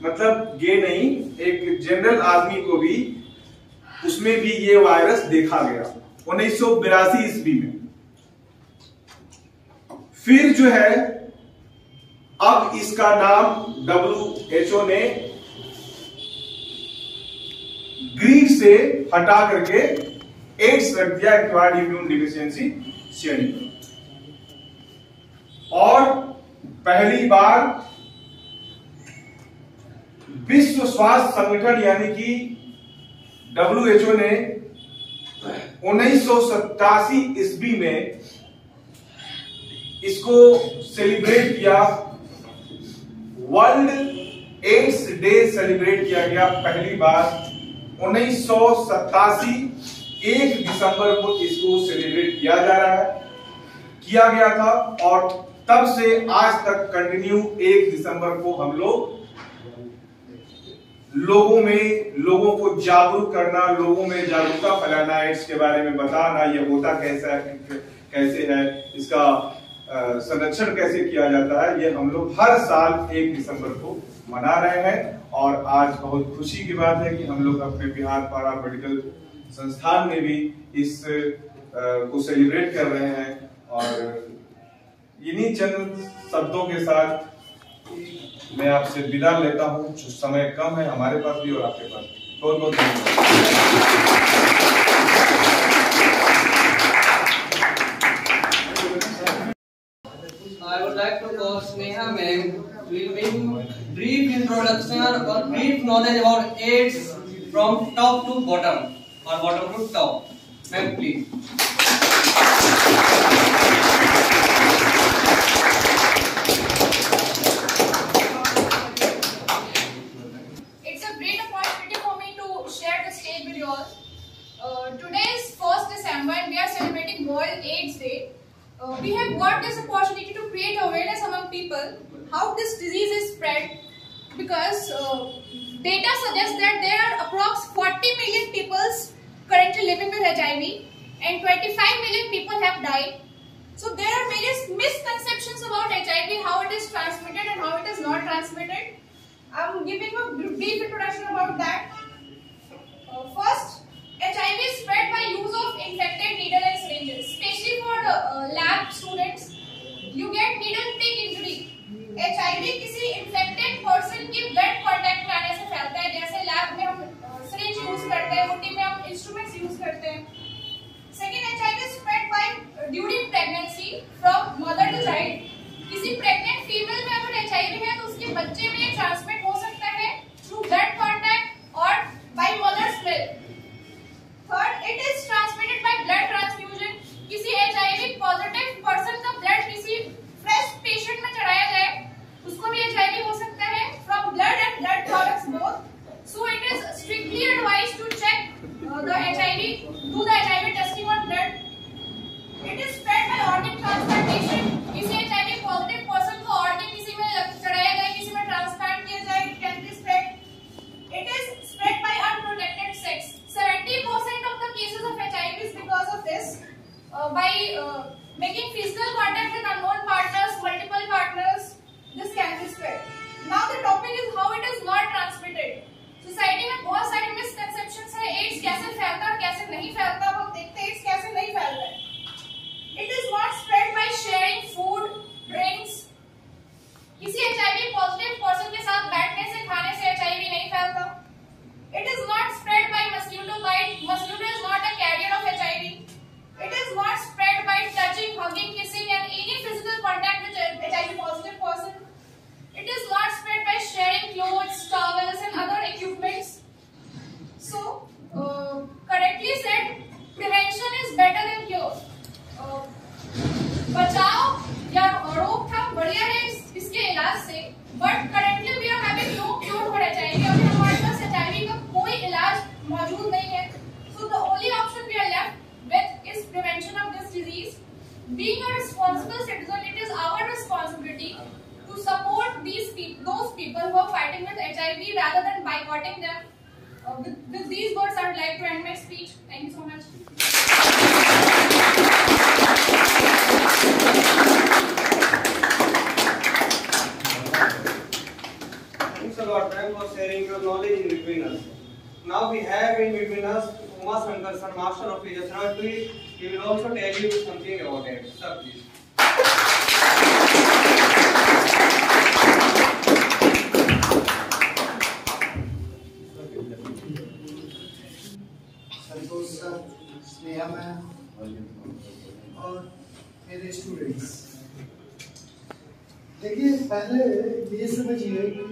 मतलब गे नहीं, एक जनरल आदमी को भी, उसमें भी ये वायरस देखा गया 1982 ईस्वी में। फिर जो है अब इसका नाम WHO ने ग्रीड से हटा करके एड्स रख दिया, एक्वायर्ड इम्यून डिफिशियंसी श्रेणी। और पहली बार विश्व स्वास्थ्य संगठन यानी कि WHO ने 1987 ईस्वी में इसको सेलिब्रेट किया, वर्ल्ड एड्स डे सेलिब्रेट किया गया पहली बार 1987 1 दिसंबर को इसको सेलिब्रेट किया जा रहा है, किया गया था। और तब से आज तक कंटिन्यू 1 दिसंबर को हम लोग लोगों को जागरूक करना, लोगों में जागरूकता फैलाना, एड्स के बारे में बताना, ये होता कैसे है, इसका संरक्षण कैसे किया जाता है, ये हम लोग हर साल 1 दिसंबर को मना रहे हैं। और आज बहुत खुशी की बात है कि हम लोग अपने बिहार पारा मेडिकल संस्थान में भी इस को सेलिब्रेट कर रहे हैं। और इन्हीं चंद शब्दों के साथ मैं आपसे विदा लेता हूं। जो समय कम है हमारे पास भी और आपके पास भी। बहुत बहुत धन्यवाद। I would like to call Sneha ma'am will bring brief introduction or brief knowledge about AIDS from top to bottom or bottom to top. Ma'am, please. It's a great opportunity for me to share the stage with you all. Today is 1st December and we are celebrating World AIDS Day. We have got this opportunity to create awareness among people how this disease is spread, because data suggests that there are approx 40 million people currently living with HIV and 25 million people have died. So there are various misconceptions about HIV, how it is transmitted and how it is not transmitted. I am giving a brief introduction about that. First, HIV is spread by use of infected needle and syringes, especially for lab students. You get needle prick injury. HIV किसी infected person की blood contact में आने से फैलता है, जैसे lab में हम syringe यूज करते हैं, OT में हम instruments यूज करते हैं. Second, HIV is spread by during pregnancy from mother to child. किसी pregnant female में अगर HIV है तो उसके बच्चे में ट्रांसमिट हो सकता है through blood contact or by mother's milk. Third, it is transmitted by blood transfusion. किसी HIV पॉजिटिव पर्सन का ब्लड किसी फ्रेश पेशेंट में चढ़ाया जाए, उसको भी HIV हो सकता है from blood and blood products both. So it is strictly advised to check the HIV, do the HIV testing on blood. It is spread by organ transplantation. किसी HIV पॉजिटिव पर्सन को organ किसी में चढ़ाया जाए, किसी में transplant किया जाए, it can be spread. It is spread by unprotected sex. 70% of the cases of HIV is because of this. By making physical contact with unknown partners, multiple partners, this can be spread. Now the topic is how it is not transmitted. Society में बहुत सारी misconceptions है, AIDS कैसे फैलता है, कैसे नहीं फैलता, वो देखते हैं AIDS कैसे नहीं फैलता है. It is not spread by sharing food, drinks. किसी HIV positive person के साथ Being a responsible citizen, it is our responsibility to support those people who are fighting with HIV rather than boycotting them. With these words, I would like to end my speech. Thank you so much. Thanks a lot, ma'am, for sharing your knowledge in between us. Now we have in between us Uma Sankarsan, Master of Physiotherapy. He will also tell you something about it. Sir, please. Santosh sir, Sneha ma'am और मेरे students, देखिए पहले ये समझिए कि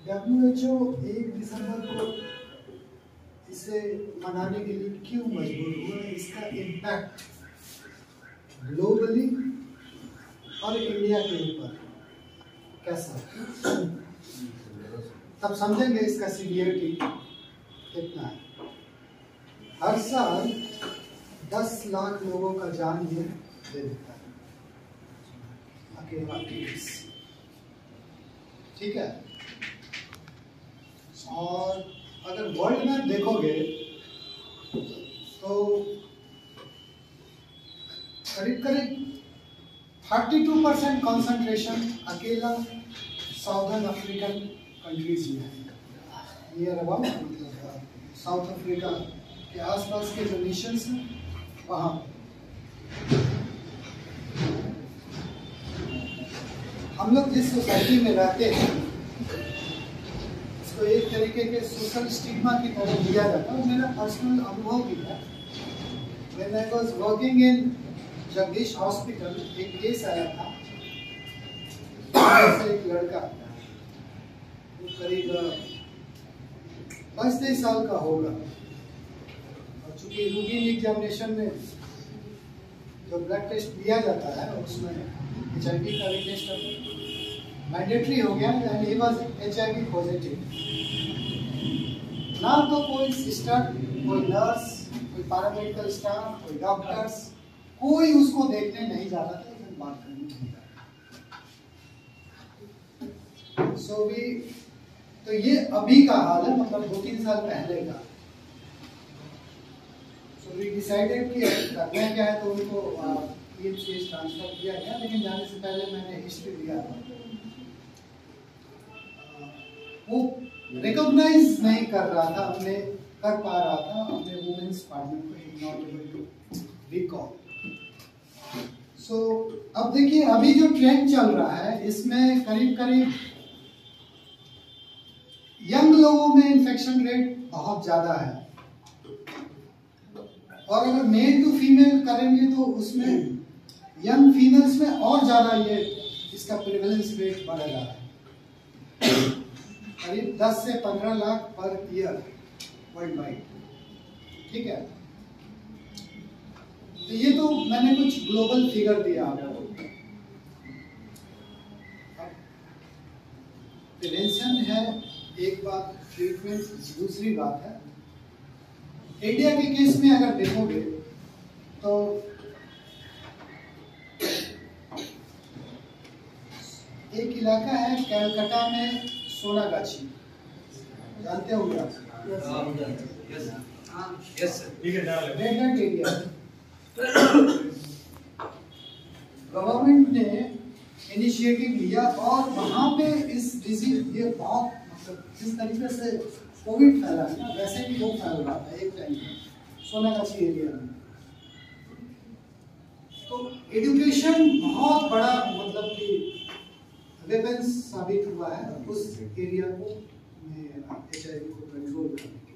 WHO 1 दिसंबर को इसे मनाने के लिए क्यों मजबूर हुआ, इसका इम्पैक्ट ग्लोबली और इंडिया के ऊपर कैसा, तब समझेंगे इसका सीवियरिटी कितना है। हर साल 10 लाख लोगों का जान ये दे देता है अकेला एड्स, ठीक है। और अगर वर्ल्ड में देखोगे तो करीब 32% कंसंट्रेशन अकेला साउदर्न अफ्रीकन कंट्रीज में है। नियर अबाउट साउथ अफ्रीका के आसपास के जो नेशंस हैं वहाँ हम लोग जिस सोसाइटी में रहते हैं इसको एक तरीके के सोशल स्टिग्मा की तरह लिया जाता है। मेरा पर्सनल अनुभव भी है। When I was working in Jagdish hospital, एक केस आया था से एक लड़का वो करीब 22 साल का होगा और चूंकि रूटीन एग्जामिनेशन में जो ब्लड टेस्ट दिया जाता है उसमें HIV का भी टेस्ट मैंडेटरी हो गया and he was HIV positive. ना तो कोई सिस्टर, कोई नर्स, कोई पैरामेडिकल स्टाफ, कोई डॉक्टर्स, कोई उसको देखने नहीं जाता था, इधर बात करने नहीं जाता। तो ये अभी का हाल है, मतलब 2-3 साल पहले का। सो वी डिसाइडेड कि करना क्या है, तो उनको PMCH ट्रांसफर किया गया, लेकिन जाने से पहले मैंने हिस्ट्री दिया था। वो रिकॉग्नाइज नहीं कर रहा था, कर पा रहा था अपने वुमेन्स डिपार्टमेंट को, नॉट एबल टू रिकॉल। सो अब देखिए अभी जो ट्रेंड चल रहा है इसमें करीब यंग लोगों में इन्फेक्शन रेट बहुत ज्यादा है, और अगर मेल टू फीमेल करेंगे तो उसमें यंग फीमेल्स में और ज्यादा ये इसका प्रिवेलेंस रेट बढ़ा जा रहा है। करीब 10 से 15 lakh per year world wide, ठीक है। तो ये तो मैंने कुछ ग्लोबल फिगर दिया आपको। प्रिवेंशन है एक बात, ट्रीटमेंट दूसरी बात है। इंडिया के केस में अगर देखोगे तो एक इलाका है कलकत्ता में, सोनागाछी, जानते होंगे आप? Yes sir, red light area. Government ने इनिशिएटिव लिया और वहाँ पे इस डिजीज, ये बहुत मतलब जिस तरीके से कोविड फैला है ना, वैसे भी वो फैल रहा था एक टाइम में सोनागाछी एरिया में। तो एजुकेशन बहुत बड़ा मतलब कि वेपन्स साबित हुआ है उस एरिया को HIV को कंट्रोल करने के।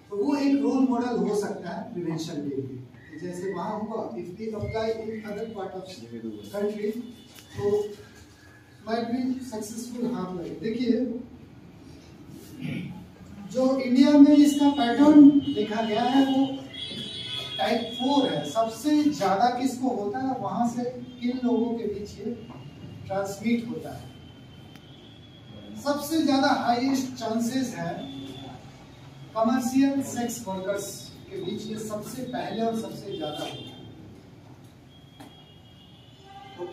तो वो एक रोल मॉडल हो सकता है प्रिवेंशन के लिए, जैसे वहाँ हुआ। If we apply in other part of country तो माइट बी सक्सेसफुल। हाँ देखिए जो इंडिया में इसका पैटर्न देखा गया है वो टाइप 4 है। सबसे ज्यादा किसको होता है, वहां से किन लोगों के बीच ये ट्रांसमिट होता है। सबसे ज्यादा हाईएस्ट चांसेस है कमर्शियल सेक्स वर्कर्स के बीच, ये सबसे पहले और सबसे ज्यादा होता है।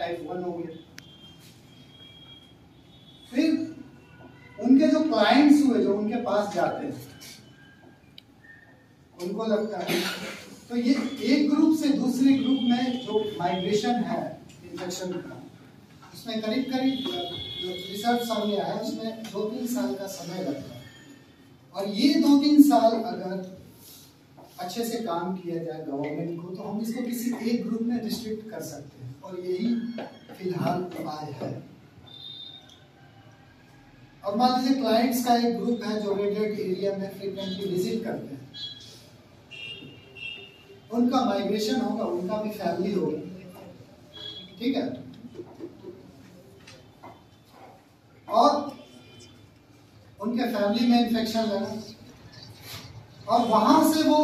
टाइप 1 हो गया। फिर उनके जो क्लाइंट्स हुए जो उनके पास जाते हैं उनको लगता है, तो ये एक ग्रुप से दूसरे ग्रुप में जो माइग्रेशन है इन्फेक्शन का, उसमें करीब करीब जो रिसर्च सामने आया उसमें 2-3 साल का समय लगता है। और ये 2-3 साल अगर अच्छे से काम किया जाए गवर्नमेंट को, तो हम इसको किसी एक ग्रुप में रिस्ट्रिक्ट कर सकते हैं, और यही फिलहाल उपाय है। और मान लीजिए क्लाइंट्स का एक ग्रुप है जो रेड एरिया में फ्रीक्वेंटली विजिट करते हैं, उनका माइग्रेशन होगा, उनका भी फैमिली होगा, ठीक है। और उनके फैमिली में इन्फेक्शन लगा, और वहां से वो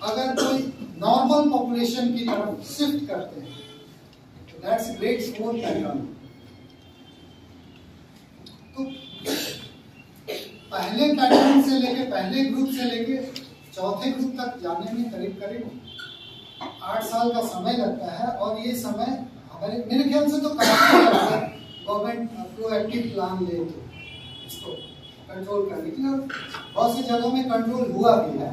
अगर कोई नॉर्मल पॉपुलेशन की तरफ शिफ्ट करते हैं, तो दैट्स ग्रेट फॉर पैटर्न। तो पहले पैटर्न से लेके, पहले ग्रुप से लेके चौथे ग्रुप तक जाने में करीब करीब 8 साल का समय लगता है। और ये समय हमारे मेरे ख्याल से तो गवर्नमेंट प्रोएक्टिव प्लान ले तो इसको कंट्रोल करने के लिए, और बहुत सी जगहों में कंट्रोल हुआ भी है।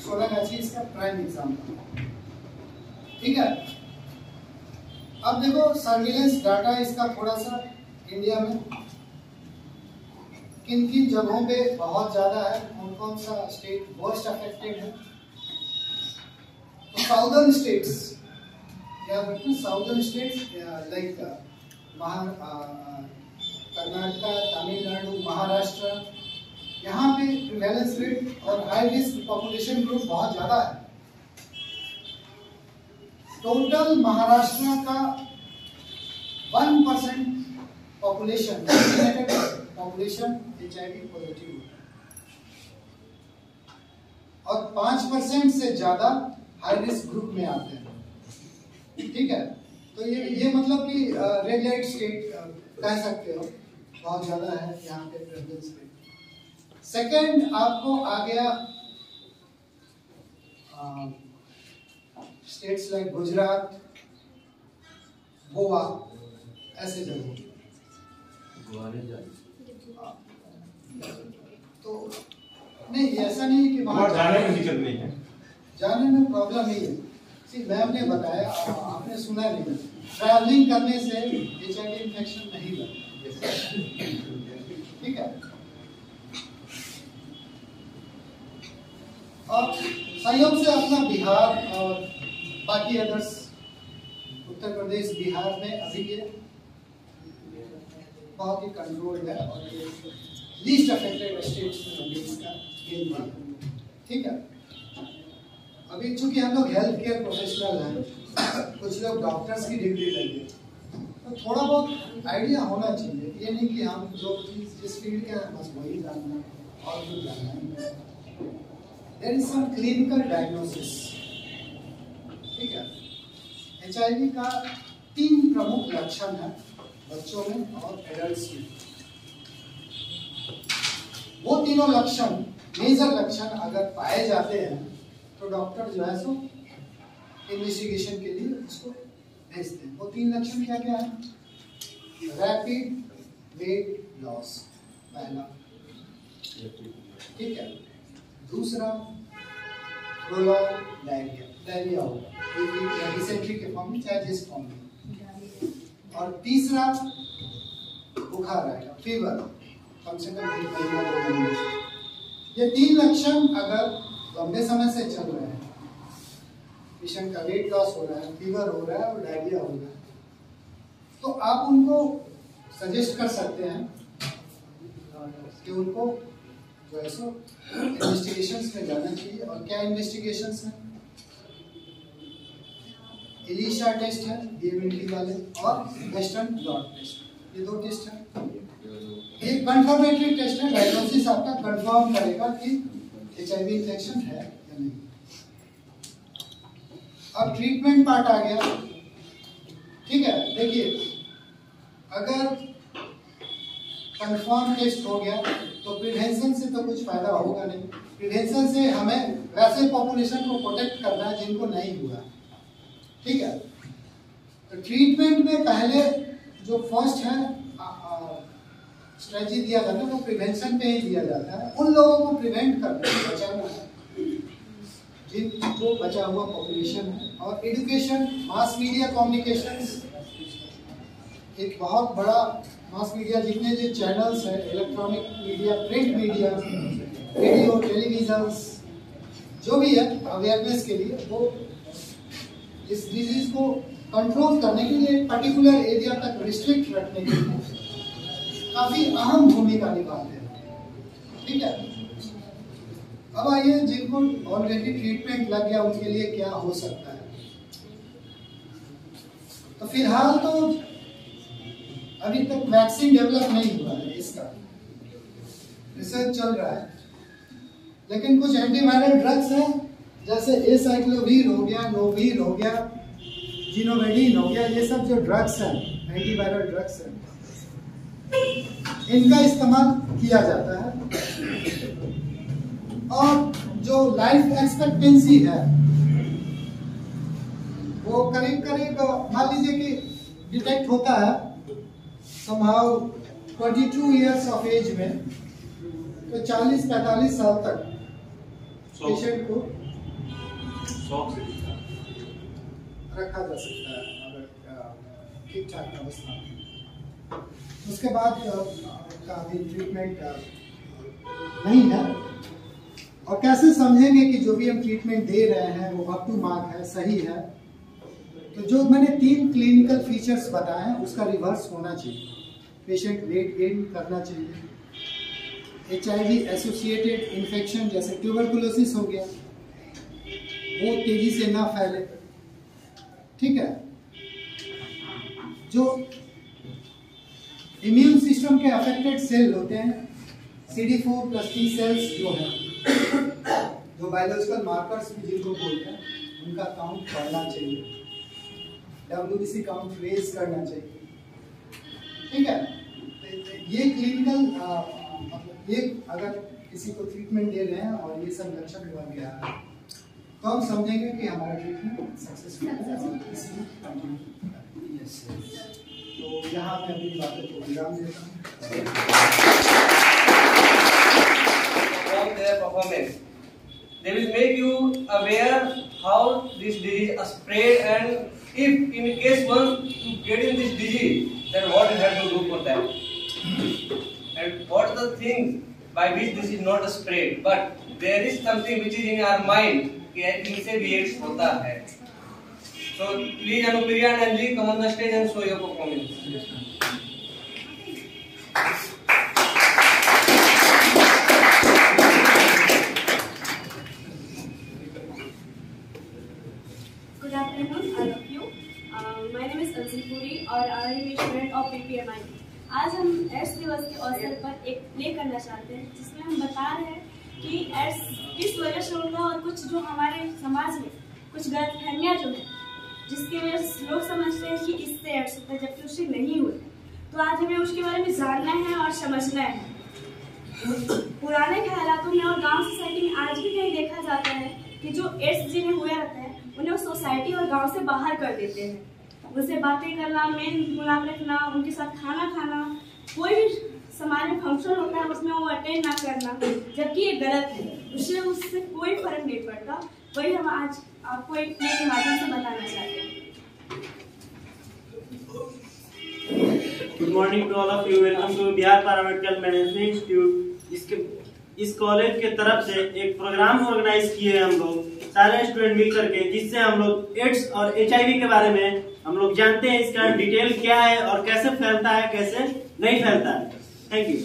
सोनागाछी इसका प्राइम एग्जाम्पल, ठीक है। अब देखो सर्विलेंस डाटा इसका थोड़ा सा इंडिया में किन किन जगहों पे बहुत ज्यादा है, कौन कौन सा स्टेट वर्स्ट अफेक्टेड है। तो साउदर्न स्टेट्स, क्या बोलते हैं, southern states like Karnataka, Tamil Nadu, Maharashtra, यहाँ पे प्रिवेलेंस रेट और हाई रिस्क पॉपुलेशन ग्रुप बहुत ज्यादा है। टोटल महाराष्ट्र का 1% पॉपुलेशन HIV पॉजिटिव, और 5% से ज्यादा हाई रिस्क ग्रुप में आते हैं, ठीक है। तो ये मतलब कि रेड लाइट स्टेट कह सकते हो, बहुत ज्यादा है यहाँ पे प्रेवलेंस रेट। सेकंड आपको आ गया स्टेट्स लाइक गुजरात, गोवा, ऐसे जगह। तो नहीं, ऐसा नहीं है कि वहाँ जाने में दिक्कत नहीं है, जाने में प्रॉब्लम नहीं है। मैम ने बताया, आपने सुना नहीं, ट्रैवलिंग करने से HIV इन्फेक्शन नहीं लगता, ठीक है। और संयोग से अपना बिहार और बाकी अदर्स, उत्तर प्रदेश, बिहार में अभी ये बहुत ही कंट्रोल्ड है, और ये लीस्ट अफेक्टेड स्टेट्स में अभी इसका गेन हुआ, ठीक है। अभी चूंकि हम लोग हेल्थ केयर प्रोफेशनल हैं, कुछ लोग डॉक्टर्स की डिग्री लेंगे, तो थोड़ा बहुत आइडिया होना चाहिए। ये नहीं कि हम जो चीज जिस फील्ड के हैं बस वही जानना है और कुछ जानना है। There is some clinical diagnosis, ठीक है। HIV का 3 प्रमुख लक्षण है बच्चों में और एडल्ट्स में। वो तीनों लक्षण, मेजर लक्षण अगर पाए जाते हैं, तो डॉक्टर जो है सो इन्वेस्टिगेशन के लिए उसको भेजते हैं। वो 3 लक्षण क्या क्या है? रैपिड वेट लॉस, पहला, ठीक है। दूसरा प्रोलॉन्ग डायरिया, डायरिया होगा डिसेंट्री के फॉर्म में, चाहे जिस फॉर्म में। और तीसरा बुखार आएगा, फीवर, कम से कम 1 महीना 2 महीने। ये 3 लक्षण अगर लंबे समय से चल रहे हैं, पेशेंट का वेट लॉस हो रहा है, फीवर हो रहा है और डायरिया हो रहा है, तो आप उनको सजेस्ट कर सकते हैं कि उनको जो है सो इन्वेस्टिगेशंस में जाना चाहिए। और क्या इन्वेस्टिगेशंस हैं? एलिशा टेस्ट है DMLT वाले, और वेस्टर्न ब्लॉट टेस्ट, ये 2 टेस्ट हैं। एक कंफर्मेटरी टेस्ट है, डायग्नोसिस आपका कंफर्म करेगा कि HIV इन्फेक्शन है या नहीं। अब ट्रीटमेंट पार्ट आ गया, ठीक है। देखिए, अगर कंफर्म टेस्ट हो गया तो प्रिवेंशन से तो कुछ फायदा होगा नहीं। प्रिवेंशन से हमें वैसे पॉपुलेशन को प्रोटेक्ट करना है जिनको नहीं हुआ, ठीक है। तो तो ट्रीटमेंट में पहले जो फर्स्ट है स्ट्रेटजी दिया जाता है वो प्रिवेंशन पे ही दिया जाता है। उन लोगों को प्रिवेंट करना है, बचाना है, जो बचा हुआ पॉपुलेशन है। और एजुकेशन, मास मीडिया कम्युनिकेशंस, एक बहुत बड़ा मास मीडिया, जितने जो चैनल्स हैं, electronic media, print media, radio, television, जो भी है अवेयरनेस के लिए, वो इस डिजीज को कंट्रोल करने के लिए, पर्टिकुलर एरिया तक रिस्ट्रिक्ट रखने के लिए काफी अहम भूमिका निभाते हैं। ठीक है, अब आइए जिनको ऑलरेडी ट्रीटमेंट लग गया उनके लिए क्या हो सकता है। तो फिलहाल तो अभी तक वैक्सीन डेवलप नहीं हुआ है, इसका रिसर्च चल रहा है, लेकिन कुछ एंटीवायरल ड्रग्स हैं, जैसे एसाइक्लोवीर हो गया, नोवीर हो गया, जिनोवेडिन हो गया, ये सब जो ड्रग्स हैं, एंटीवायरल ड्रग्स हैं, इनका इस्तेमाल किया जाता है। और जो लाइफ एक्सपेक्टेंसी है वो करीब करीब मान लीजिए कि डिटेक्ट होता है somehow 22 इयर्स ऑफ एज में, तो 40-45 साल तक पेशेंट को रखा जा सकता है अगर ठीक ठाक अवस्था में। उसके बाद का अभी ट्रीटमेंट नहीं है। और कैसे समझेंगे कि जो भी हम ट्रीटमेंट दे रहे हैं वो अप टू मार्क है, सही है? तो जो मैंने 3 क्लिनिकल फीचर्स बताए हैं उसका रिवर्स होना चाहिए। पेशेंट वेट गेन करना चाहिए, HIV एसोसिएटेड इन्फेक्शन जैसे ट्यूबरकुलोसिस हो गया वो तेजी से ना फैले। ठीक है, जो इम्यून सिस्टम के अफेक्टेड सेल होते हैं, CD4+ T सेल्स जो है, जो बायोलॉजिकल मार्कर्स भी जिनको बोलते हैं, उनका काउंट बढ़ना चाहिए, WBC काउंट रेज करना चाहिए। ठीक है, ये क्लिनिकल मतलब ये अगर किसी को ट्रीटमेंट दे रहे हैं और ये सब लक्षण बन गया है तो हम समझेंगे कि हमारा ट्रीटमेंट सक्सेसफुल है। तो यहाँ मैं अपनी बातों को विराम देता हूँ। From their performance, they will make you aware how this disease is spread, and if in case one to get in this disease, then what you have to do for that, and what are the things by which this is not spread, but there is something which is in our mind कि इनसे भी AIDS होता है। So please Anupriya and Anjali, come on the stage and show your performance. Good afternoon, all of you. My name is Anjali Puri और I am a student of PPMI. आज हम ads दिवस के अवसर पर एक प्ले करना चाहते हैं जिसमें हम बता रहे हैं कि एड्स किस वजह से होगा और कुछ जो हमारे समाज में कुछ गलतफहमियां जो है जिसकी वजह से लोग समझते हैं कि इससे एड्स होता है जबकि उससे नहीं होता। तो आज हमें उसके बारे में जानना है और समझना है। पुराने के हालातों में और गांव सोसाइटी में आज भी कहीं देखा जाता है कि जो एड्स जिन्हें हुआ रहता है उन्हें वो सोसाइटी और गांव से बाहर कर देते हैं। उनसे बातें करना, मेल मिलाप रखना, उनके साथ खाना खाना, कोई भी समाज में फंक्शन होता है उसमें वो अटेंड ना करना, जबकि ये गलत है। उससे कोई फर्क नहीं पड़ता। वही हम आज आपको एक प्ले के माध्यम से बताना चाहते हैं। Good morning to all of you. Welcome to Bihar paramedical management institute. इस कॉलेज के तरफ से एक प्रोग्राम ऑर्गेनाइज किए हम लोग सारे स्टूडेंट मिल करके, जिससे हम लोग एड्स और HIV के बारे में हम लोग जानते हैं इसका डिटेल क्या है और कैसे फैलता है, कैसे नहीं फैलता है। Thank you.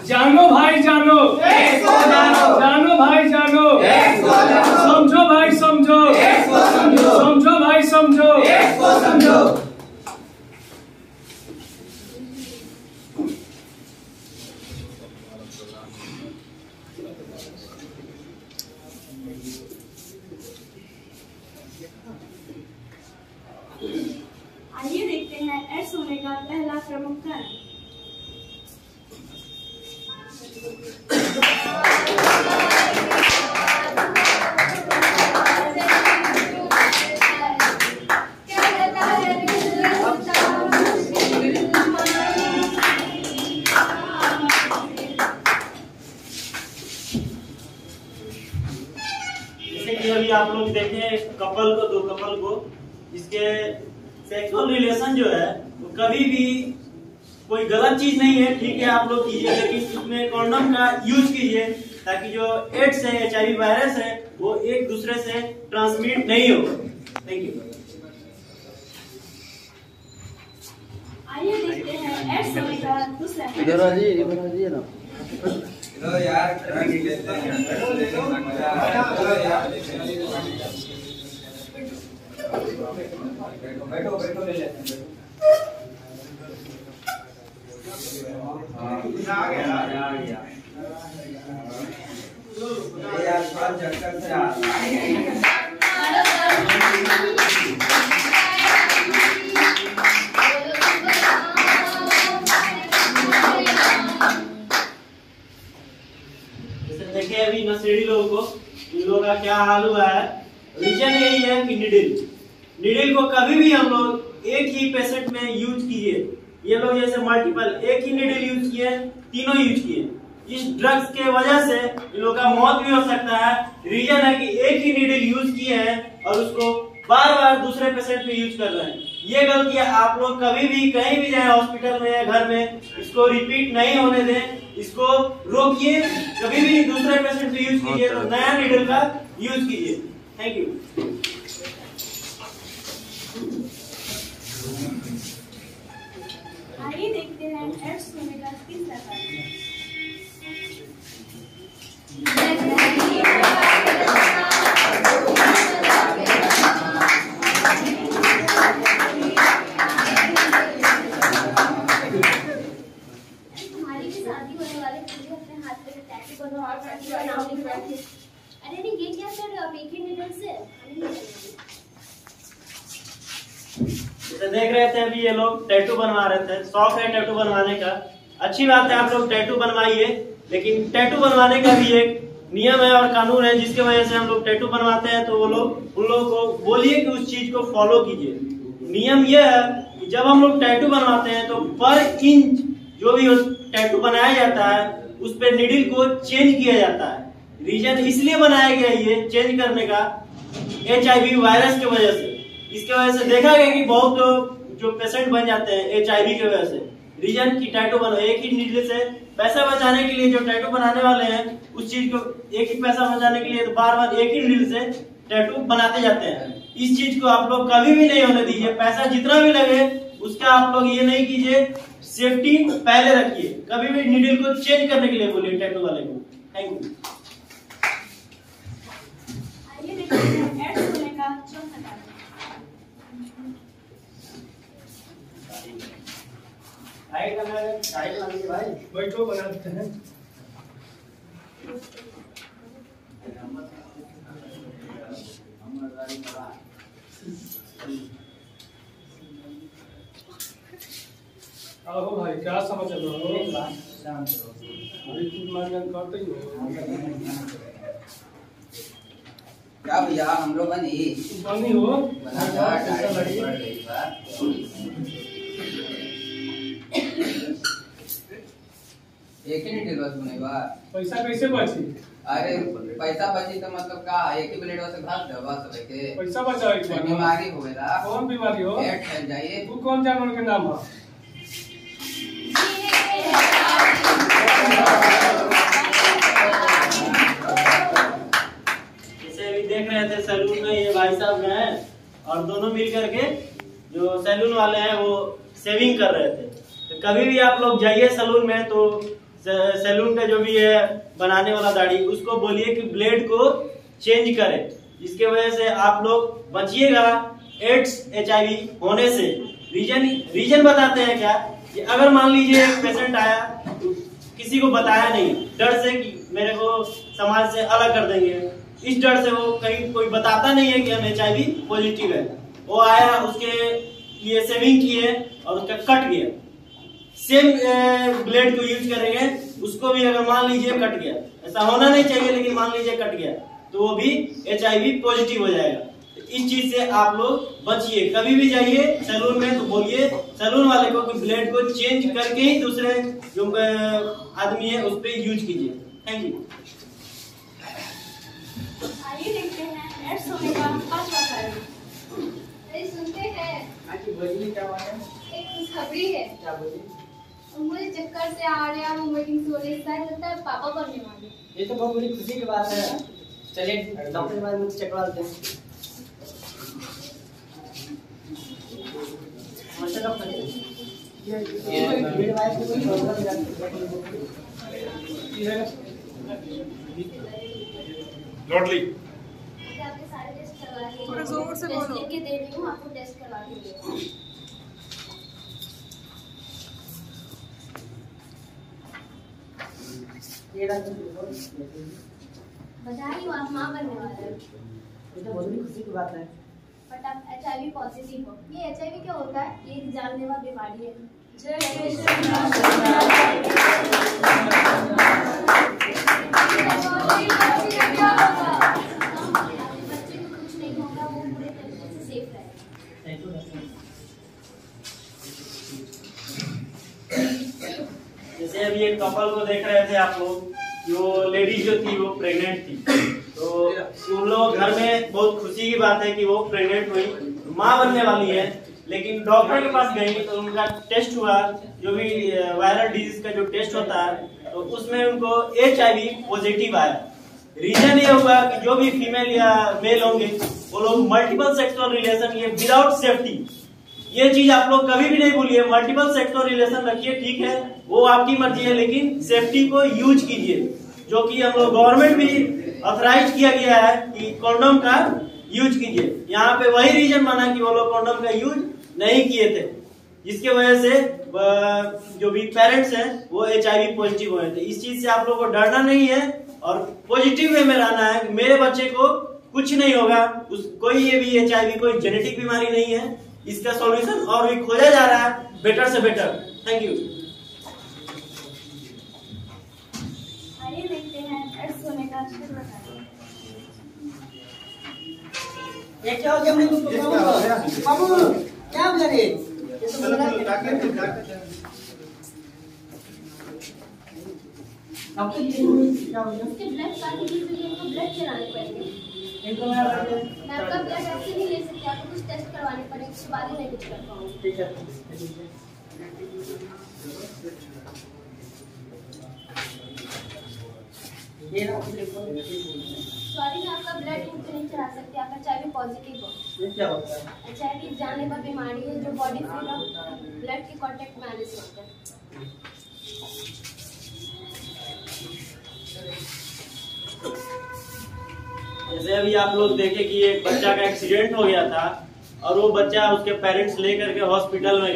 जानो भाई जानो, जानो भाई जानो, समझो भाई समझो, समझो भाई समझो। आइए देखते हैं एड्स होने का पहला प्रमुख कारण। जैसे कि अभी आप लोग देखें कपल को, दो कपल को, इसके सेक्सुअल रिलेशन जो है वो कभी भी कोई गलत चीज नहीं है, ठीक है आप लोग कीजिए, लेकिन इसमें कॉन्डम का यूज कीजिए ताकि जो एड्स है, HIV वायरस है, वो एक दूसरे से ट्रांसमिट नहीं हो। Thank you. आइए देखते हैं एड्स होने का दूसरा इधर आ जाइए ना। हेलो यार, बैठो बैठो ले लेते हैं। आ गया यार, थोड़ा झटका से आ देखिए अभी नशेड़ी लोगों को, इन लोगों का क्या हाल हुआ है। रीजन यही है कि निडिल को कभी भी हम लोग एक ही पेशेंट में यूज कीजिए। ये लोग जैसे मल्टीपल एक ही निडिल यूज किए, तीनों यूज किए, इस ड्रग्स के वजह से इन लोगों का मौत भी हो सकता है। रीजन है कि एक ही निडिल यूज किए हैं और उसको बार बार दूसरे पेशेंट पे यूज कर रहे हैं। ये गलती आप लोग कभी भी कहीं भी जाए, हॉस्पिटल में या घर में, इसको रिपीट नहीं होने दें, इसको रोकिए। कभी भी दूसरे पेशेंट पे यूज कीजिए तो नया निडिल का यूज कीजिए। Thank you. आइए देखते हैं एड्स होने का तीसरा कारण। तुम्हारी भी शादी होने वाले, तुझे अपने हाथ पे टैटू बनवा और टैटू बनाने के बाद अरे नहीं, ये क्या कर रहे हो आप एक ही निडल से? तो देख रहे थे अभी ये लोग टैटू बनवा रहे थे। शौक है टैटू बनवाने का, अच्छी बात है, आप लोग टैटू बनवाइए, लेकिन टैटू बनवाने का भी एक नियम है और कानून है जिसके वजह से हम लोग टैटू बनवाते हैं। तो वो लोग, उन लोगों को बोलिए कि उस चीज को फॉलो कीजिए। नियम यह है कि जब हम लोग टैटू बनवाते हैं तो पर इंच जो भी टैटू बनाया जाता है उस पर निडिल को चेंज किया जाता है। रीजन इसलिए बनाया गया ये चेंज करने का, HIV वायरस की वजह से। इसके वजह से देखा गया कि बहुत जो पेशेंट बन जाते हैं HIV की वजह से। रीजन की टैटू बनो, एक ही निडिल से पैसा बचाने के लिए जो टैटू बनाने वाले हैं उस चीज को एक ही पैसा बचाने के लिए तो बार बार एक ही निडिल से टैटू बनाते जाते हैं। इस चीज को आप लोग कभी भी नहीं होने दीजिए। पैसा जितना भी लगे उसका आप लोग ये नहीं कीजिए, सेफ्टी पहले रखिए। कभी भी निडिल को चेंज करने के लिए बोलिए टैटू वाले को। Thank you. आइए देखते हैं एड्स होने का चौथा कारण। भाई बैठो, बना देते हैं। आओ भाई, क्या समाचार हो? करते ही क्या भैया, हम लोग बनी हो एक ही निडिल बस बनेगा। पैसा कैसे बची? अरे पैसा बची तो मतलब का एक ही प्लेट से भाग दे बस के पैसा बचाओ। बीमारी हो गया। कौन बीमारी हो? पेट फैल जाइए। तू कौन जानवर के नाम है? जैसे अभी देख रहे थे सैलून में ये भाई साहब हैं और दोनों मिल करके जो सैलून वाले हैं वो सेविंग कर रहे थे। तो कभी भी आप लोग जाइए सैलून में तो सैलून का जो भी है बनाने वाला दाढ़ी, उसको बोलिए कि ब्लेड को चेंज करे, जिसके वजह से आप लोग बचिएगा एड्स HIV होने से। रीजन बताते हैं क्या कि अगर मान लीजिए एक पेशेंट आया तो किसी को बताया नहीं, डर से कि मेरे को समाज से अलग कर देंगे, इस डर से वो कहीं कोई बताता नहीं है कि हम HIV पॉजिटिव है। वो आया, उसके लिए सेविंग किए और उसका कट गया। सेम ब्लेड को यूज करेंगे, उसको भी अगर मान लीजिए कट गया, ऐसा होना नहीं चाहिए लेकिन मान लीजिए कट गया तो वो भी HIV पॉजिटिव हो जाएगा। तो इस चीज से आप लोग बचिए। कभी भी जाइए सैलून में तो बोलिए सैलून वाले को कि ब्लेड को चेंज करके ही दूसरे जो आदमी है उस पर यूज कीजिए। Thank you. आइए देखते हैं एड्स होने का 5वां कारण। अरे सुनते हैं, बोलिए क्या बात है? एक खुशखबरी है। क्या बोलिए? मुझे चक्कर से आ रहे हैं, वोमिटिंग से हो रही है, शायद लगता है पापा बनने वाले। ये तो बहुत बड़ी खुशी की बात है। चलिए डॉक्टर के पास मुझे चकवा देते हैं। नमस्ते डॉक्टर। ये वाइफ को कोई प्रॉब्लम है? लॉटली आपके सारे टेस्ट करवा के थोड़ा जोर से बोलो। लिख के दे रही हूँ, आपको टेस्ट करवा के दे। बधाई हो, आप माँ बनने वाले हैं। ये तो बहुत बड़ी खुशी की बात है। बट आप HIV पॉजिटिव हो। ये HIV क्या होता है? ये एक जानलेवा बीमारी है। बच्चे को कुछ नहीं होगा, वो पूरे तरीके से सेफ रहेगा। जैसे अभी एक कपल को देख रहे थे आप लोग, जो लेडीज जो थी वो प्रेग्नेंट थी, तो उन लोग घर में बहुत खुशी की बात है कि वो प्रेग्नेंट हुई, माँ बनने वाली है। लेकिन डॉक्टर के पास गई तो उनका टेस्ट हुआ, जो भी वायरल डिजीज का जो टेस्ट होता है, तो उसमें उनको HIV पॉजिटिव आया। रीजन ये हुआ कि जो भी फीमेल या मेल होंगे वो लोग मल्टीपल सेक्सुअल रिलेशन ये विदाउट सेफ्टी, ये चीज आप लोग कभी भी नहीं भूलिए। मल्टीपल सेक्सुअल रिलेशन रखिए, ठीक है, वो आपकी मर्जी है, लेकिन सेफ्टी को यूज कीजिए, जो कि हम लोग गवर्नमेंट भी ऑथराइज किया गया है कि कॉन्डोम का यूज कीजिए। यहाँ पे वही रीजन माना कि वो लोग कॉन्डोम का यूज नहीं किए थे, जिसके वजह से जो भी पेरेंट्स हैं वो HIV पॉजिटिव हुए थे। इस चीज से आप लोगों को डरना नहीं है और पॉजिटिव वे में रहना है कि मेरे बच्चे को कुछ नहीं होगा, कोई ये भी HIV कोई जेनेटिक बीमारी नहीं है। इसका सॉल्यूशन और भी खोजा जा रहा है, बेटर से बेटर। Thank you. आइए देखते हैं एड्स होने का अक्षर बताइए। ये क्या हो गया? हमने कुछ बाबू क्या बोल रहे? ये तो बोल रहा है डॉक्टर जी क्या हो गया? उसके ब्लड काटने के लिए इनको ब्लड चलाने पड़ेंगे। इनको मैं आपका ब्लड ऐसे नहीं ले सकते, आपको कुछ टेस्ट करवाने पड़ेंगे, उसके बाद ही मैं कुछ कर पाऊंगी। ठीक है। सॉरी, मैं आपका ब्लड ग्रुप नहीं चला सकते, आप HIV पॉजिटिव हो। ये क्या होता है? HIV जानलेवा बीमारी है जो बॉडी से ब्लड के कांटेक्ट में आने से होता है। जैसे अभी आप लोग देखे कि एक बच्चा का एक्सीडेंट हो गया था और वो बच्चा उसके पेरेंट्स लेकर के हॉस्पिटल में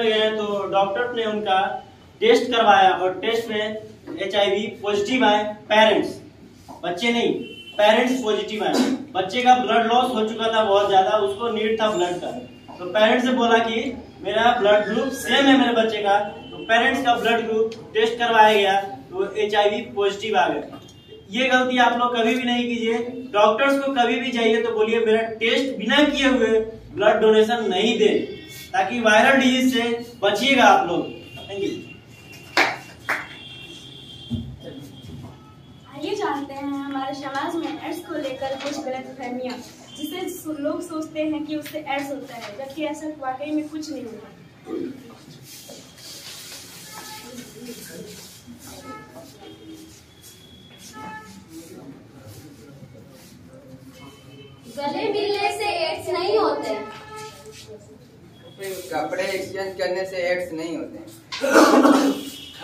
गए तो डॉक्टर ने उनका टेस्ट करवाया और टेस्ट में HIV पॉजिटिव आए। पेरेंट्स, बच्चे नहीं, पेरेंट्स पॉजिटिव आए। बच्चे का ब्लड लॉस हो चुका था बहुत ज्यादा, उसको नीड था ब्लड का, तो पेरेंट्स से बोला कि मेरा ब्लड ग्रुप सेम है मेरे बच्चे का, तो पेरेंट्स का ब्लड ग्रुप टेस्ट करवाया गया तो HIV पॉजिटिव आ गया। ये गलती आप लोग कभी भी नहीं कीजिए। डॉक्टर्स को कभी भी जाइए तो बोलिए मेरा टेस्ट बिना किए हुए ब्लड डोनेशन नहीं दे, ताकि वायरल डिजीज से बचिएगा आप लोग। Thank you. आइए जानते हैं हमारे समाज में एड्स को लेकर कुछ गलतफहमियां, जिसे लोग सोचते हैं कि उससे एड्स होता है, जबकि ऐसा वाकई में कुछ नहीं होता। गले मिलने से एड्स नहीं होते। कपड़े एक्सचेंज करने से एड्स नहीं होते।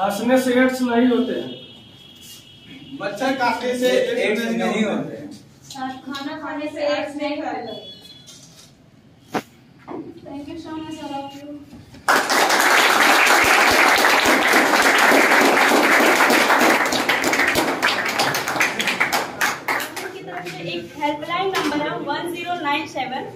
हंसने से एड्स नहीं होते हैं। मच्छर काटने से एड्स नहीं होते हैं। खाना खाने से एड्स नहीं होते। Thank you so much all of you. एक हेल्पलाइन नंबर है 1097,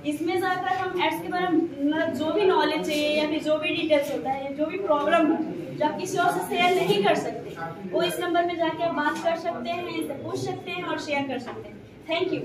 इसमें जाकर हम एड्स के बारे में जो भी नॉलेज चाहिए या फिर जो भी डिटेल्स होता है, जो भी प्रॉब्लम है जो आप किसी और से शेयर नहीं कर सकते, वो इस नंबर में जाके आप बात कर सकते हैं, इनसे पूछ सकते हैं और शेयर कर सकते हैं। Thank you.